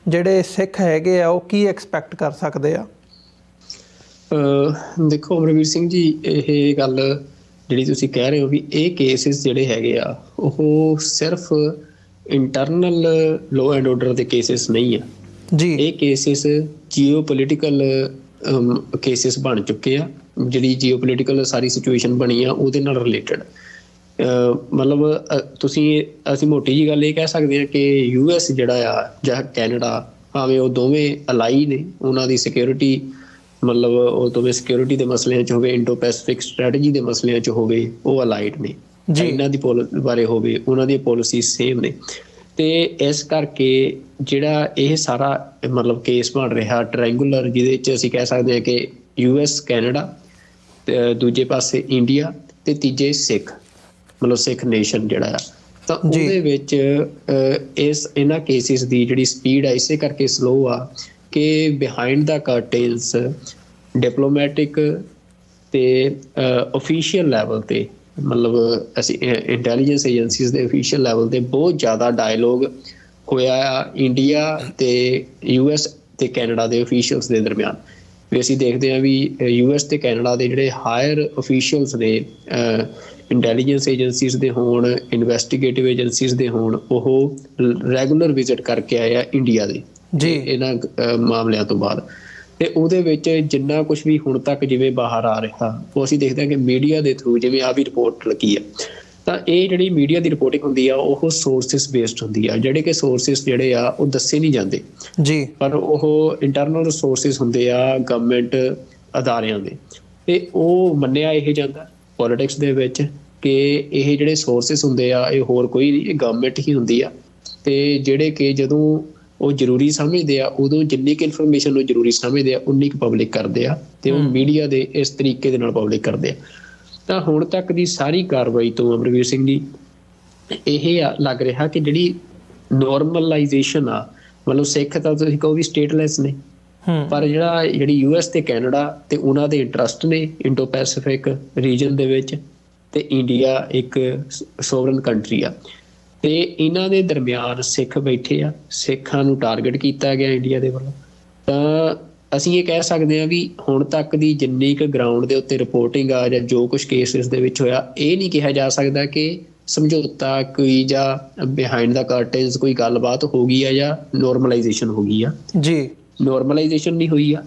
ਜਿਹੜੇ ਸਿੱਖ ਹੈਗੇ ਆ ਉਹ ਕੀ ਐਕਸਪੈਕਟ ਕਰ ਸਕਦੇ ਆ? ਦੇਖੋ ਅਮਰਵੀਰ ਸਿੰਘ ਜੀ, ਇਹ ਗੱਲ ਜਿਹੜੀ ਤੁਸੀਂ ਕਹਿ ਰਹੇ ਹੋ ਵੀ ਇਹ ਕੇਸਿਸ ਜਿਹੜੇ ਹੈਗੇ ਆ ਉਹ ਸਿਰਫ ਇੰਟਰਨਲ ਲੋ ਐਂਡ ਆਰਡਰ ਦੇ ਕੇਸਿਸ ਨਹੀਂ ਆ ਜੀ, ਇਹ ਕੇਸਿਸ ਜੀਓਪੋਲੀਟੀਕਲ ਕੇਸਿਸ ਬਣ ਚੁੱਕੇ ਆ। ਜਿਹੜੀ ਜੀਓਪੋਲੀਟੀਕਲ ਸਾਰੀ ਸਿਚੁਏਸ਼ਨ ਬਣੀ ਆ ਉਹਦੇ ਨਾਲ ਰਿਲੇਟਡ ਮਤਲਬ ਅਸੀਂ ਮੋਟੀ ਜੀ ਗੱਲ ਇਹ ਕਹਿ ਸਕਦੇ ਹਾਂ ਕਿ US ਜਿਹੜਾ ਆ ਜਾਂ ਕੈਨੇਡਾ ਭਾਵੇਂ ਉਹ ਦੋਵੇਂ ਅਲਾਈ ਨੇ, ਉਹਨਾਂ ਦੀ ਸਿਕਿਉਰਿਟੀ ਮਤਲਬ ਉਹ ਦੋਵੇਂ ਸਿਕਿਉਰਿਟੀ ਦੇ ਮਸਲਿਆਂ 'ਚ ਹੋਵੇ, ਇੰਡੋ ਪੈਸੀਫਿਕ ਸਟ੍ਰੈਟਜੀ ਦੇ ਮਸਲਿਆਂ 'ਚ ਹੋਵੇ, ਉਹ ਅਲਾਈਡ ਨੇ। ਚਾਈਨਾ ਦੀ ਬਾਰੇ ਹੋਵੇ, ਉਹਨਾਂ ਦੀਆਂ ਪੋਲਿਸੀ ਸੇਮ ਨੇ। ਤੇ ਇਸ ਕਰਕੇ ਜਿਹੜਾ ਇਹ ਸਾਰਾ ਮਤਲਬ ਕੇਸ ਬਣ ਰਿਹਾ ਟ੍ਰਾਇੰਗੂਲਰ, ਜਿਹਦੇ 'ਚ ਅਸੀਂ ਕਹਿ ਸਕਦੇ ਹਾਂ ਕਿ US ਕੈਨੇਡਾ, ਦੂਜੇ ਪਾਸੇ ਇੰਡੀਆ ਤੇ ਤੀਜੇ ਸਿੱਖ ਮਤਲਬ ਸਿੱਖ ਨੇਸ਼ਨ ਜਿਹੜਾ ਆ, ਤਾਂ ਉਹਦੇ ਵਿੱਚ ਇਹਨਾਂ ਕੇਸਿਸ ਦੀ ਜਿਹੜੀ ਸਪੀਡ ਆ ਇਸੇ ਕਰਕੇ ਸਲੋ ਆ ਕਿ ਬਿਹਾਈਂਡ ਦਾ ਕਰਟੇਨਸ ਡਿਪਲੋਮੈਟਿਕ ਤੇ ਓਫੀਸ਼ੀਅਲ ਲੈਵਲ ਤੇ ਮਤਲਬ ਅਸੀਂ ਇੰਟੈਲੀਜੈਂਸ ਏਜੰਸੀਜ਼ ਦੇ ਓਫੀਸ਼ੀਅਲ ਲੈਵਲ ਤੇ ਬਹੁਤ ਜ਼ਿਆਦਾ ਡਾਇਲੋਗ ਹੋਇਆ ਆ ਇੰਡੀਆ ਤੇ US ਤੇ ਕੈਨੇਡਾ ਦੇ ਓਫੀਸ਼ੀਅਲਸ ਦੇ ਦਰਮਿਆਨ। ਵੀ ਅਸੀਂ ਦੇਖਦੇ ਹਾਂ ਵੀ US ਤੇ ਕੈਨੇਡਾ ਦੇ ਜਿਹੜੇ ਹਾਇਰ ਓਫੀਸ਼ੀਅਲਸ ਨੇ, ਇੰਟੈਲੀਜੈਂਸ ਏਜੰਸੀਜ਼ ਦੇ ਹੋਣ, ਇਨਵੈਸਟੀਗੇਟਿਵ ਏਜੰਸੀਜ਼ ਦੇ ਹੋਣ, ਉਹ ਰੈਗੂਲਰ ਵਿਜ਼ਿਟ ਕਰਕੇ ਆਏ ਆ ਇੰਡੀਆ ਦੇ ਇਹਨਾਂ ਮਾਮਲਿਆਂ ਤੋਂ ਬਾਅਦ। ਤੇ ਉਹਦੇ ਵਿੱਚ ਜਿੰਨਾ ਕੁਛ ਵੀ ਹੁਣ ਤੱਕ ਜਿਵੇਂ ਬਾਹਰ ਆ ਰਿਹਾ ਉਹ ਅਸੀਂ ਦੇਖਦੇ ਹਾਂ ਕਿ ਮੀਡੀਆ ਦੇ ਥਰੂ, ਜਿਵੇਂ ਆਹ ਵੀ ਰਿਪੋਰਟ ਲੱਗੀ ਆ, ਤਾਂ ਇਹ ਜਿਹੜੀ ਮੀਡੀਆ ਦੀ ਰਿਪੋਰਟਿੰਗ ਹੁੰਦੀ ਆ ਉਹ ਸੋਰਸਿਸ ਬੇਸਡ ਹੁੰਦੀ ਆ, ਜਿਹੜੇ ਕਿ ਸੋਰਸਿਸ ਜਿਹੜੇ ਆ ਉਹ ਦੱਸੇ ਨਹੀਂ ਜਾਂਦੇ ਜੀ, ਪਰ ਉਹ ਇੰਟਰਨਲ ਸੋਰਸਿਸ ਹੁੰਦੇ ਆ ਗਵਰਨਮੈਂਟ ਅਦਾਰਿਆਂ ਦੇ। ਤੇ ਉਹ ਮੰਨਿਆ ਇਹ ਜਾਂਦਾ ਪੋਲੀਟਿਕਸ ਦੇ ਵਿੱਚ ਕਿ ਇਹ ਜਿਹੜੇ ਸੋਰਸਿਸ ਹੁੰਦੇ ਆ ਇਹ ਹੋਰ ਕੋਈ ਨਹੀਂ, ਇਹ ਗਵਰਨਮੈਂਟ ਹੀ ਹੁੰਦੀ ਆ। ਤੇ ਜਿਹੜੇ ਕਿ ਜਦੋਂ ਉਹ ਜ਼ਰੂਰੀ ਸਮਝਦੇ ਆ ਉਦੋਂ ਜਿੰਨੀ ਕੁ ਇਨਫੋਰਮੇਸ਼ਨ ਨੂੰ ਜ਼ਰੂਰੀ ਸਮਝਦੇ ਆ ਉਨੀ ਕੁ ਪਬਲਿਕ ਕਰਦੇ ਆ, ਤੇ ਉਹ ਮੀਡੀਆ ਦੇ ਇਸ ਤਰੀਕੇ ਦੇ ਨਾਲ ਪਬਲਿਕ ਕਰਦੇ ਆ। ਤਾਂ ਹੁਣ ਤੱਕ ਦੀ ਸਾਰੀ ਕਾਰਵਾਈ ਤੋਂ ਅਮਰਵੀਰ ਸਿੰਘ ਜੀ ਇਹ ਲੱਗ ਰਿਹਾ ਕਿ ਜਿਹੜੀ ਨੋਰਮਲਾਈਜੇਸ਼ਨ ਆ, ਮਤਲਬ ਸਿੱਖ ਤਾਂ ਤੁਸੀਂ ਕਹੋ ਵੀ ਸਟੇਟਲੈਸ ਨੇ, ਪਰ ਜਿਹੜੀ US ਤੇ ਕੈਨੇਡਾ ਤੇ ਉਹਨਾਂ ਦੇ ਇੰਟਰਸਟ ਨੇ ਇੰਡੋ ਪੈਸੀਫਿਕ ਰੀਜਨ ਦੇ ਵਿੱਚ, ਤੇ ਇੰਡੀਆ ਇੱਕ ਸੋਵਰਨ ਕੰਟਰੀ ਆ, ਤੇ ਇਹਨਾਂ ਦੇ ਦਰਮਿਆਨ ਸਿੱਖ ਬੈਠੇ ਆ, ਸਿੱਖਾਂ ਨੂੰ ਟਾਰਗੇਟ ਕੀਤਾ ਗਿਆ ਇੰਡੀਆ ਦੇ ਵੱਲੋਂ। ਤਾਂ ਅਸੀਂ ਇਹ ਕਹਿ ਸਕਦੇ ਹਾਂ ਵੀ ਹੁਣ ਤੱਕ ਦੀ ਜਿੰਨੀ ਕੁ ਗਰਾਊਂਡ ਦੇ ਉੱਤੇ ਰਿਪੋਰਟਿੰਗ ਆ ਜਾਂ ਜੋ ਕੁਛ ਕੇਸਿਸ ਦੇ ਵਿੱਚ ਹੋਇਆ, ਇਹ ਨਹੀਂ ਕਿਹਾ ਜਾ ਸਕਦਾ ਕਿ ਸਮਝੌਤਾ ਕੋਈ ਜਾਂ ਬਿਹਾਈਂਡ ਦਾ ਕਰਟਨਸ ਕੋਈ ਗੱਲਬਾਤ ਹੋ ਗਈ ਆ ਜਾਂ ਨੋਰਮਲਾਈਜੇਸ਼ਨ ਹੋ ਗਈ ਆ ਜੀ। ਨੋਰਮਲਾਈਜੇਸ਼ਨ ਨਹੀਂ ਹੋਈ ਆ,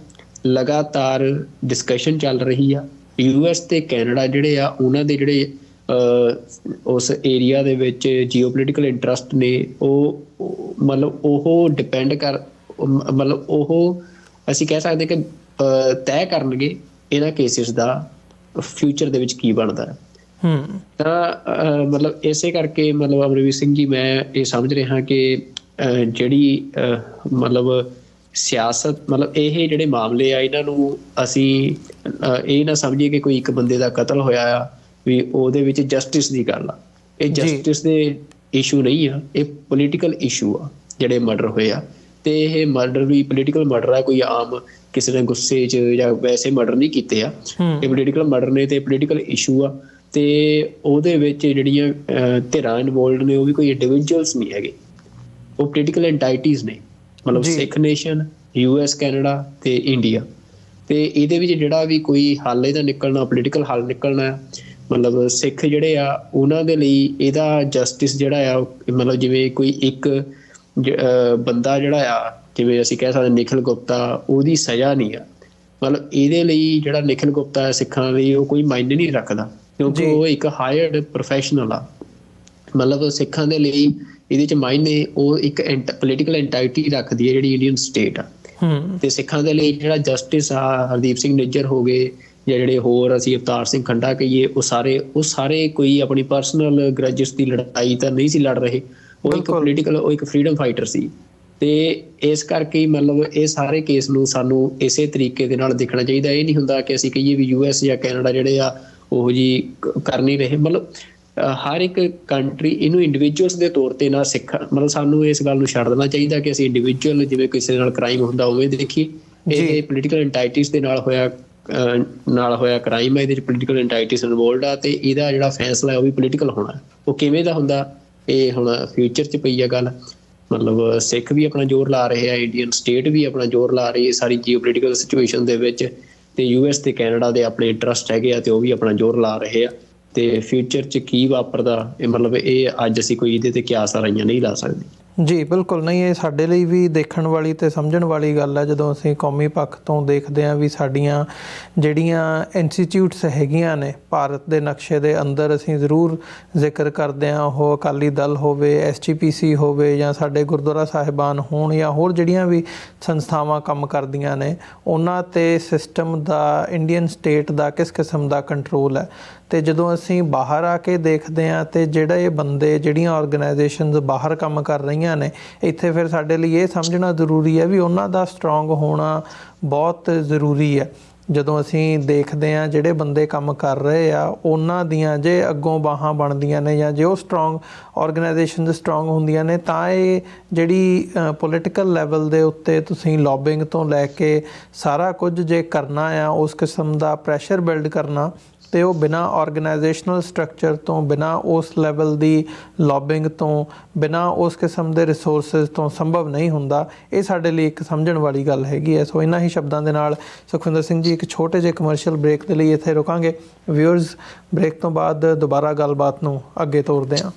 ਲਗਾਤਾਰ ਡਿਸਕਸ਼ਨ ਚੱਲ ਰਹੀ ਆ। US ਤੇ ਕੈਨੇਡਾ ਜਿਹੜੇ ਆ ਉਹਨਾਂ ਦੇ ਜਿਹੜੇ ਉਸ ਏਰੀਆ ਦੇ ਵਿੱਚ ਜੀਓਪੋਲੀਟੀਕਲ ਇੰਟਰਸਟ ਨੇ, ਉਹ ਮਤਲਬ ਉਹ ਡਿਪੈਂਡ ਮਤਲਬ ਉਹ ਅਸੀਂ ਕਹਿ ਸਕਦੇ ਕਿ ਤੈਅ ਕਰਨਗੇ ਇਹਨਾਂ ਕੇਸਿਸ ਦਾ ਫਿਊਚਰ ਦੇ ਵਿੱਚ ਕੀ ਬਣਦਾ ਹੈ। ਤਾਂ ਮਤਲਬ ਇਸੇ ਕਰਕੇ ਮਤਲਬ ਅਮਰਵੀਰ ਸਿੰਘ ਜੀ, ਮੈਂ ਇਹ ਸਮਝ ਰਿਹਾ ਕਿ ਜਿਹੜੀ ਮਤਲਬ ਸਿਆਸਤ, ਮਤਲਬ ਇਹ ਜਿਹੜੇ ਮਾਮਲੇ ਆ, ਇਹਨਾਂ ਨੂੰ ਅਸੀਂ ਇਹ ਨਾ ਸਮਝੀਏ ਕਿ ਕੋਈ ਇੱਕ ਬੰਦੇ ਦਾ ਕਤਲ ਹੋਇਆ ਆ ਵੀ ਉਹਦੇ ਵਿੱਚ ਜਸਟਿਸ ਦੀ ਗੱਲ ਆ। ਇਹ ਜਸਟਿਸ ਦੇ ਇਸ਼ੂ ਨਹੀਂ ਆ, ਇਹ ਪੋਲੀਟੀਕਲ ਇਸ਼ੂ ਆ ਜਿਹੜੇ ਮਰਡਰ ਹੋਏ ਆ। ਤੇ ਇਹ ਮਰਡਰ ਵੀ ਪੋਲੀਟੀਕਲ ਮਰਡਰ ਆ, ਕੋਈ ਆਮ ਕਿਸੇ ਨੇ ਗੁੱਸੇ 'ਚ ਜਾਂ ਵੈਸੇ ਮਰਡਰ ਨਹੀਂ ਕੀਤੇ ਆ। ਇਹ ਪੋਲੀਟੀਕਲ ਮਰਡਰ ਨੇ ਤੇ ਪੋਲੀਟੀਕਲ ਇਸ਼ੂ ਆ। ਤੇ ਉਹਦੇ ਵਿੱਚ ਜਿਹੜੀਆਂ ਧਿਰਾਂ ਇਨਵੋਲਵਡ ਨੇ ਉਹ ਵੀ ਕੋਈ ਇੰਡੀਵਿਜੂਅਲਸ ਨਹੀਂ ਹੈਗੇ, ਉਹ ਪੋਲੀਟੀਕਲ ਐਂਟਾਈਟੀਜ਼ ਨੇ। ਮਤਲਬ ਸਿੱਖ ਨੇਸ਼ਨ, US, ਕੈਨੇਡਾ ਤੇ ਇੰਡੀਆ। ਤੇ ਇਹਦੇ ਵਿੱਚ ਜਿਹੜਾ ਵੀ ਕੋਈ ਹੱਲ ਇਹਦਾ ਨਿਕਲਣਾ, ਪੋਲੀਟੀਕਲ ਹੱਲ ਨਿਕਲਣਾ, ਮਤਲਬ ਸਿੱਖ ਜਿਹੜੇ ਆ ਉਹਨਾਂ ਦੇ ਲਈ ਇਹਦਾ ਜਸਟਿਸ ਜਿਹੜਾ ਆ, ਮਤਲਬ ਜਿਵੇਂ ਕੋਈ ਇੱਕ ਬੰਦਾ ਜਿਹੜਾ ਆ, ਜਿਵੇਂ ਅਸੀਂ ਕਹਿ ਸਕਦੇ ਨਿਖਿਲ ਗੁਪਤਾ, ਉਹਦੀ ਸਜ਼ਾ ਨਹੀਂ ਆ। ਮਤਲਬ ਇਹਦੇ ਲਈ ਜਿਹੜਾ ਨਿਖਿਲ ਗੁਪਤਾ ਹੈ ਸਿੱਖਾਂ ਲਈ ਉਹ ਕੋਈ ਮਾਇਨੇ ਨਹੀਂ ਰੱਖਦਾ, ਕਿਉਂਕਿ ਉਹ ਇੱਕ ਹਾਇਰਡ ਪ੍ਰੋਫੈਸ਼ਨਲ ਆ। ਮਤਲਬ ਸਿੱਖਾਂ ਦੇ ਲਈ ਇਹਦੇ 'ਚ ਮਾਇਨੇ ਉਹ ਇੱਕ ਪੋਲੀਟੀਕਲ ਐਂਟਾਈਟੀ ਰੱਖਦੀ ਹੈ ਜਿਹੜੀ ਇੰਡੀਅਨ ਸਟੇਟ ਆ। ਤੇ ਸਿੱਖਾਂ ਦੇ ਲਈ ਜਿਹੜਾ ਜਸਟਿਸ ਆ, ਹਰਦੀਪ ਸਿੰਘ ਨਿੱਜਰ ਹੋ ਗਏ ਜਾਂ ਜਿਹੜੇ ਹੋਰ ਅਸੀਂ ਅਵਤਾਰ ਸਿੰਘ ਖੰਡਾ ਕਹੀਏ, ਉਹ ਸਾਰੇ ਕੋਈ ਆਪਣੀ ਪਰਸਨਲ ਗ੍ਰਜਸ ਦੀ ਲੜਾਈ ਤਾਂ ਨਹੀਂ ਸੀ ਲੜ ਰਹੇ। ਉਹ ਇੱਕ ਪੋਲੀਟੀਕਲ, ਉਹ ਇੱਕ ਫਰੀਡਮ ਫਾਈਟਰ ਸੀ। ਤੇ ਇਸ ਕਰਕੇ ਮਤਲਬ ਇਹ ਸਾਰੇ ਕੇਸ ਨੂੰ ਸਾਨੂੰ ਇਸੇ ਤਰੀਕੇ ਦੇ ਨਾਲ ਦੇਖਣਾ ਚਾਹੀਦਾ। ਇਹ ਨਹੀਂ ਹੁੰਦਾ ਕਿ ਅਸੀਂ ਕਹੀਏ ਵੀ US ਜਾਂ ਕੈਨੇਡਾ ਜਿਹੜੇ ਆ ਉਹ ਜੀ ਕਰ ਨਹੀਂ ਰਹੇ। ਮਤਲਬ ਹਰ ਇੱਕ ਕੰਟਰੀ ਇਹਨੂੰ ਇੰਡੀਵਿਜੂਅਲਸ ਦੇ ਤੌਰ ਤੇ ਨਾ ਮਤਲਬ ਸਾਨੂੰ ਇਸ ਗੱਲ ਨੂੰ ਛੱਡ ਦੇਣਾ ਚਾਹੀਦਾ ਕਿ ਅਸੀਂ ਇੰਡੀਵਿਜੂਅਲ ਜਿਵੇਂ ਕਿਸੇ ਨਾਲ ਕ੍ਰਾਈਮ ਹੁੰਦਾ ਉਵੇਂ ਦੇਖੀਏ। ਇਹ ਪੋਲੀਟੀਕਲ ਐਂਟਾਈਟੀਜ਼ ਦੇ ਨਾਲ ਹੋਇਆ ਕ੍ਰਾਈਮ ਹੈ, ਇਹਦੇ 'ਚ ਪੋਲੀਟੀਕਲ ਐਂਟਾਈਟੀਜ਼ ਇਨਵੋਲਵਡ ਆ। ਤੇ ਇਹਦਾ ਜਿਹੜਾ ਫੈਸਲਾ ਹੈ ਉਹ ਵੀ ਪੋਲੀਟੀਕਲ ਹੋਣਾ। ਉਹ ਕਿਵੇਂ ਦਾ ਹੁੰਦਾ ਇਹ ਹੁਣ ਫਿਊਚਰ 'ਚ ਪਈ ਆ ਗੱਲ। ਮਤਲਬ ਸਿੱਖ ਵੀ ਆਪਣਾ ਜ਼ੋਰ ਲਾ ਰਹੇ ਆ, ਇੰਡੀਅਨ ਸਟੇਟ ਵੀ ਆਪਣਾ ਜ਼ੋਰ ਲਾ ਰਹੀ ਹੈ ਸਾਰੀ ਜੀਓਪੋਲੀਟੀਕਲ ਸਿਚੁਏਸ਼ਨ ਦੇ ਵਿੱਚ। ਤੇ US ਤੇ ਕੈਨੇਡਾ ਦੇ ਆਪਣੇ ਇੰਟਰਸਟ ਹੈਗੇ ਆ ਤੇ ਉਹ ਵੀ ਆਪਣਾ ਜ਼ੋਰ ਲਾ ਰਹੇ ਆ। ਤੇ ਫਿਊਚਰ 'ਚ ਕੀ ਵਾਪਰਦਾ ਇਹ ਮਤਲਬ ਇਹ ਅੱਜ ਅਸੀਂ ਕੋਈ ਇਹਦੇ ਤੇ ਕਿਆਸ ਆਰਾਈਆਂ ਨਹੀਂ ਲਾ ਸਕਦੇ। ਜੀ ਬਿਲਕੁਲ ਨਹੀਂ, ਇਹ ਸਾਡੇ ਲਈ ਵੀ ਦੇਖਣ ਵਾਲੀ ਤੇ ਸਮਝਣ ਵਾਲੀ ਗੱਲ ਹੈ। ਜਦੋਂ ਅਸੀਂ ਕੌਮੀ ਪੱਖ ਤੋਂ ਦੇਖਦੇ ਹਾਂ ਵੀ ਸਾਡੀਆਂ ਜਿਹੜੀਆਂ ਇੰਸਟੀਚਿਊਟਸ ਹੈਗੀਆਂ ਨੇ ਭਾਰਤ ਦੇ ਨਕਸ਼ੇ ਦੇ ਅੰਦਰ, ਅਸੀਂ ਜ਼ਰੂਰ ਜ਼ਿਕਰ ਕਰਦੇ ਹਾਂ, ਉਹ ਅਕਾਲੀ ਦਲ ਹੋਵੇ, SGPC ਹੋਵੇ ਜਾਂ ਸਾਡੇ ਗੁਰਦੁਆਰਾ ਸਾਹਿਬਾਨ ਹੋਣ ਜਾਂ ਹੋਰ ਜਿਹੜੀਆਂ ਵੀ ਸੰਸਥਾਵਾਂ ਕੰਮ ਕਰਦੀਆਂ ਨੇ, ਉਹਨਾਂ 'ਤੇ ਸਿਸਟਮ ਦਾ, ਇੰਡੀਅਨ ਸਟੇਟ ਦਾ ਕਿਸ ਕਿਸਮ ਦਾ ਕੰਟਰੋਲ ਹੈ। ਤੇ ਜਦੋਂ ਅਸੀਂ ਬਾਹਰ ਆ ਕੇ ਦੇਖਦੇ ਹਾਂ ਤੇ ਜਿਹੜੇ ਬੰਦੇ, ਜਿਹੜੀਆਂ ਆਰਗੇਨਾਈਜੇਸ਼ਨਸ ਬਾਹਰ ਕੰਮ ਕਰ ਰਹੀਆਂ ਨੇ, ਇੱਥੇ ਫਿਰ ਸਾਡੇ ਲਈ ਇਹ ਸਮਝਣਾ ਜ਼ਰੂਰੀ ਹੈ ਵੀ ਉਹਨਾਂ ਦਾ ਸਟਰੋਂਗ ਹੋਣਾ ਬਹੁਤ ਜ਼ਰੂਰੀ ਹੈ। ਜਦੋਂ ਅਸੀਂ ਦੇਖਦੇ ਹਾਂ ਜਿਹੜੇ ਬੰਦੇ ਕੰਮ ਕਰ ਰਹੇ ਆ ਉਹਨਾਂ ਦੀਆਂ ਜੇ ਅੱਗੋਂ ਬਾਹਾਂ ਬਣਦੀਆਂ ਨੇ ਜਾਂ ਜੇ ਉਹ ਸਟਰੋਂਗ ਆਰਗੇਨਾਈਜੇਸ਼ਨ ਸਟਰੋਂਗ ਹੁੰਦੀਆਂ ਨੇ, ਤਾਂ ਇਹ ਜਿਹੜੀ ਪੋਲੀਟੀਕਲ ਲੈਵਲ ਦੇ ਉੱਤੇ ਤੁਸੀਂ ਲੌਬਿੰਗ ਤੋਂ ਲੈ ਕੇ ਸਾਰਾ ਕੁਝ ਜੇ ਕਰਨਾ ਆ, ਉਸ ਕਿਸਮ ਦਾ ਪ੍ਰੈਸ਼ਰ ਬਿਲਡ ਕਰਨਾ, ਤੇ ਉਹ ਬਿਨਾਂ ਆਰਗੇਨਾਈਜੇਸ਼ਨਲ ਸਟਰਕਚਰ ਤੋਂ, ਬਿਨਾਂ ਉਸ ਲੈਵਲ ਦੀ ਲੌਬਿੰਗ ਤੋਂ, ਬਿਨਾਂ ਉਸ ਕਿਸਮ ਦੇ ਰਿਸੋਰਸਿਸ ਤੋਂ ਸੰਭਵ ਨਹੀਂ ਹੁੰਦਾ। ਇਹ ਸਾਡੇ ਲਈ ਇੱਕ ਸਮਝਣ ਵਾਲੀ ਗੱਲ ਹੈਗੀ ਹੈ। ਸੋ ਇਹਨਾਂ ਹੀ ਸ਼ਬਦਾਂ ਦੇ ਨਾਲ ਸੁਖਵਿੰਦਰ ਸਿੰਘ ਜੀ, ਇੱਕ ਛੋਟੇ ਜਿਹੇ ਕਮਰਸ਼ੀਅਲ ਬ੍ਰੇਕ ਦੇ ਲਈ ਇੱਥੇ ਰੁਕਾਂਗੇ। ਵਿਊਅਰਸ, ਬ੍ਰੇਕ ਤੋਂ ਬਾਅਦ ਦੁਬਾਰਾ ਗੱਲਬਾਤ ਨੂੰ ਅੱਗੇ ਤੋਰਦੇ ਹਾਂ।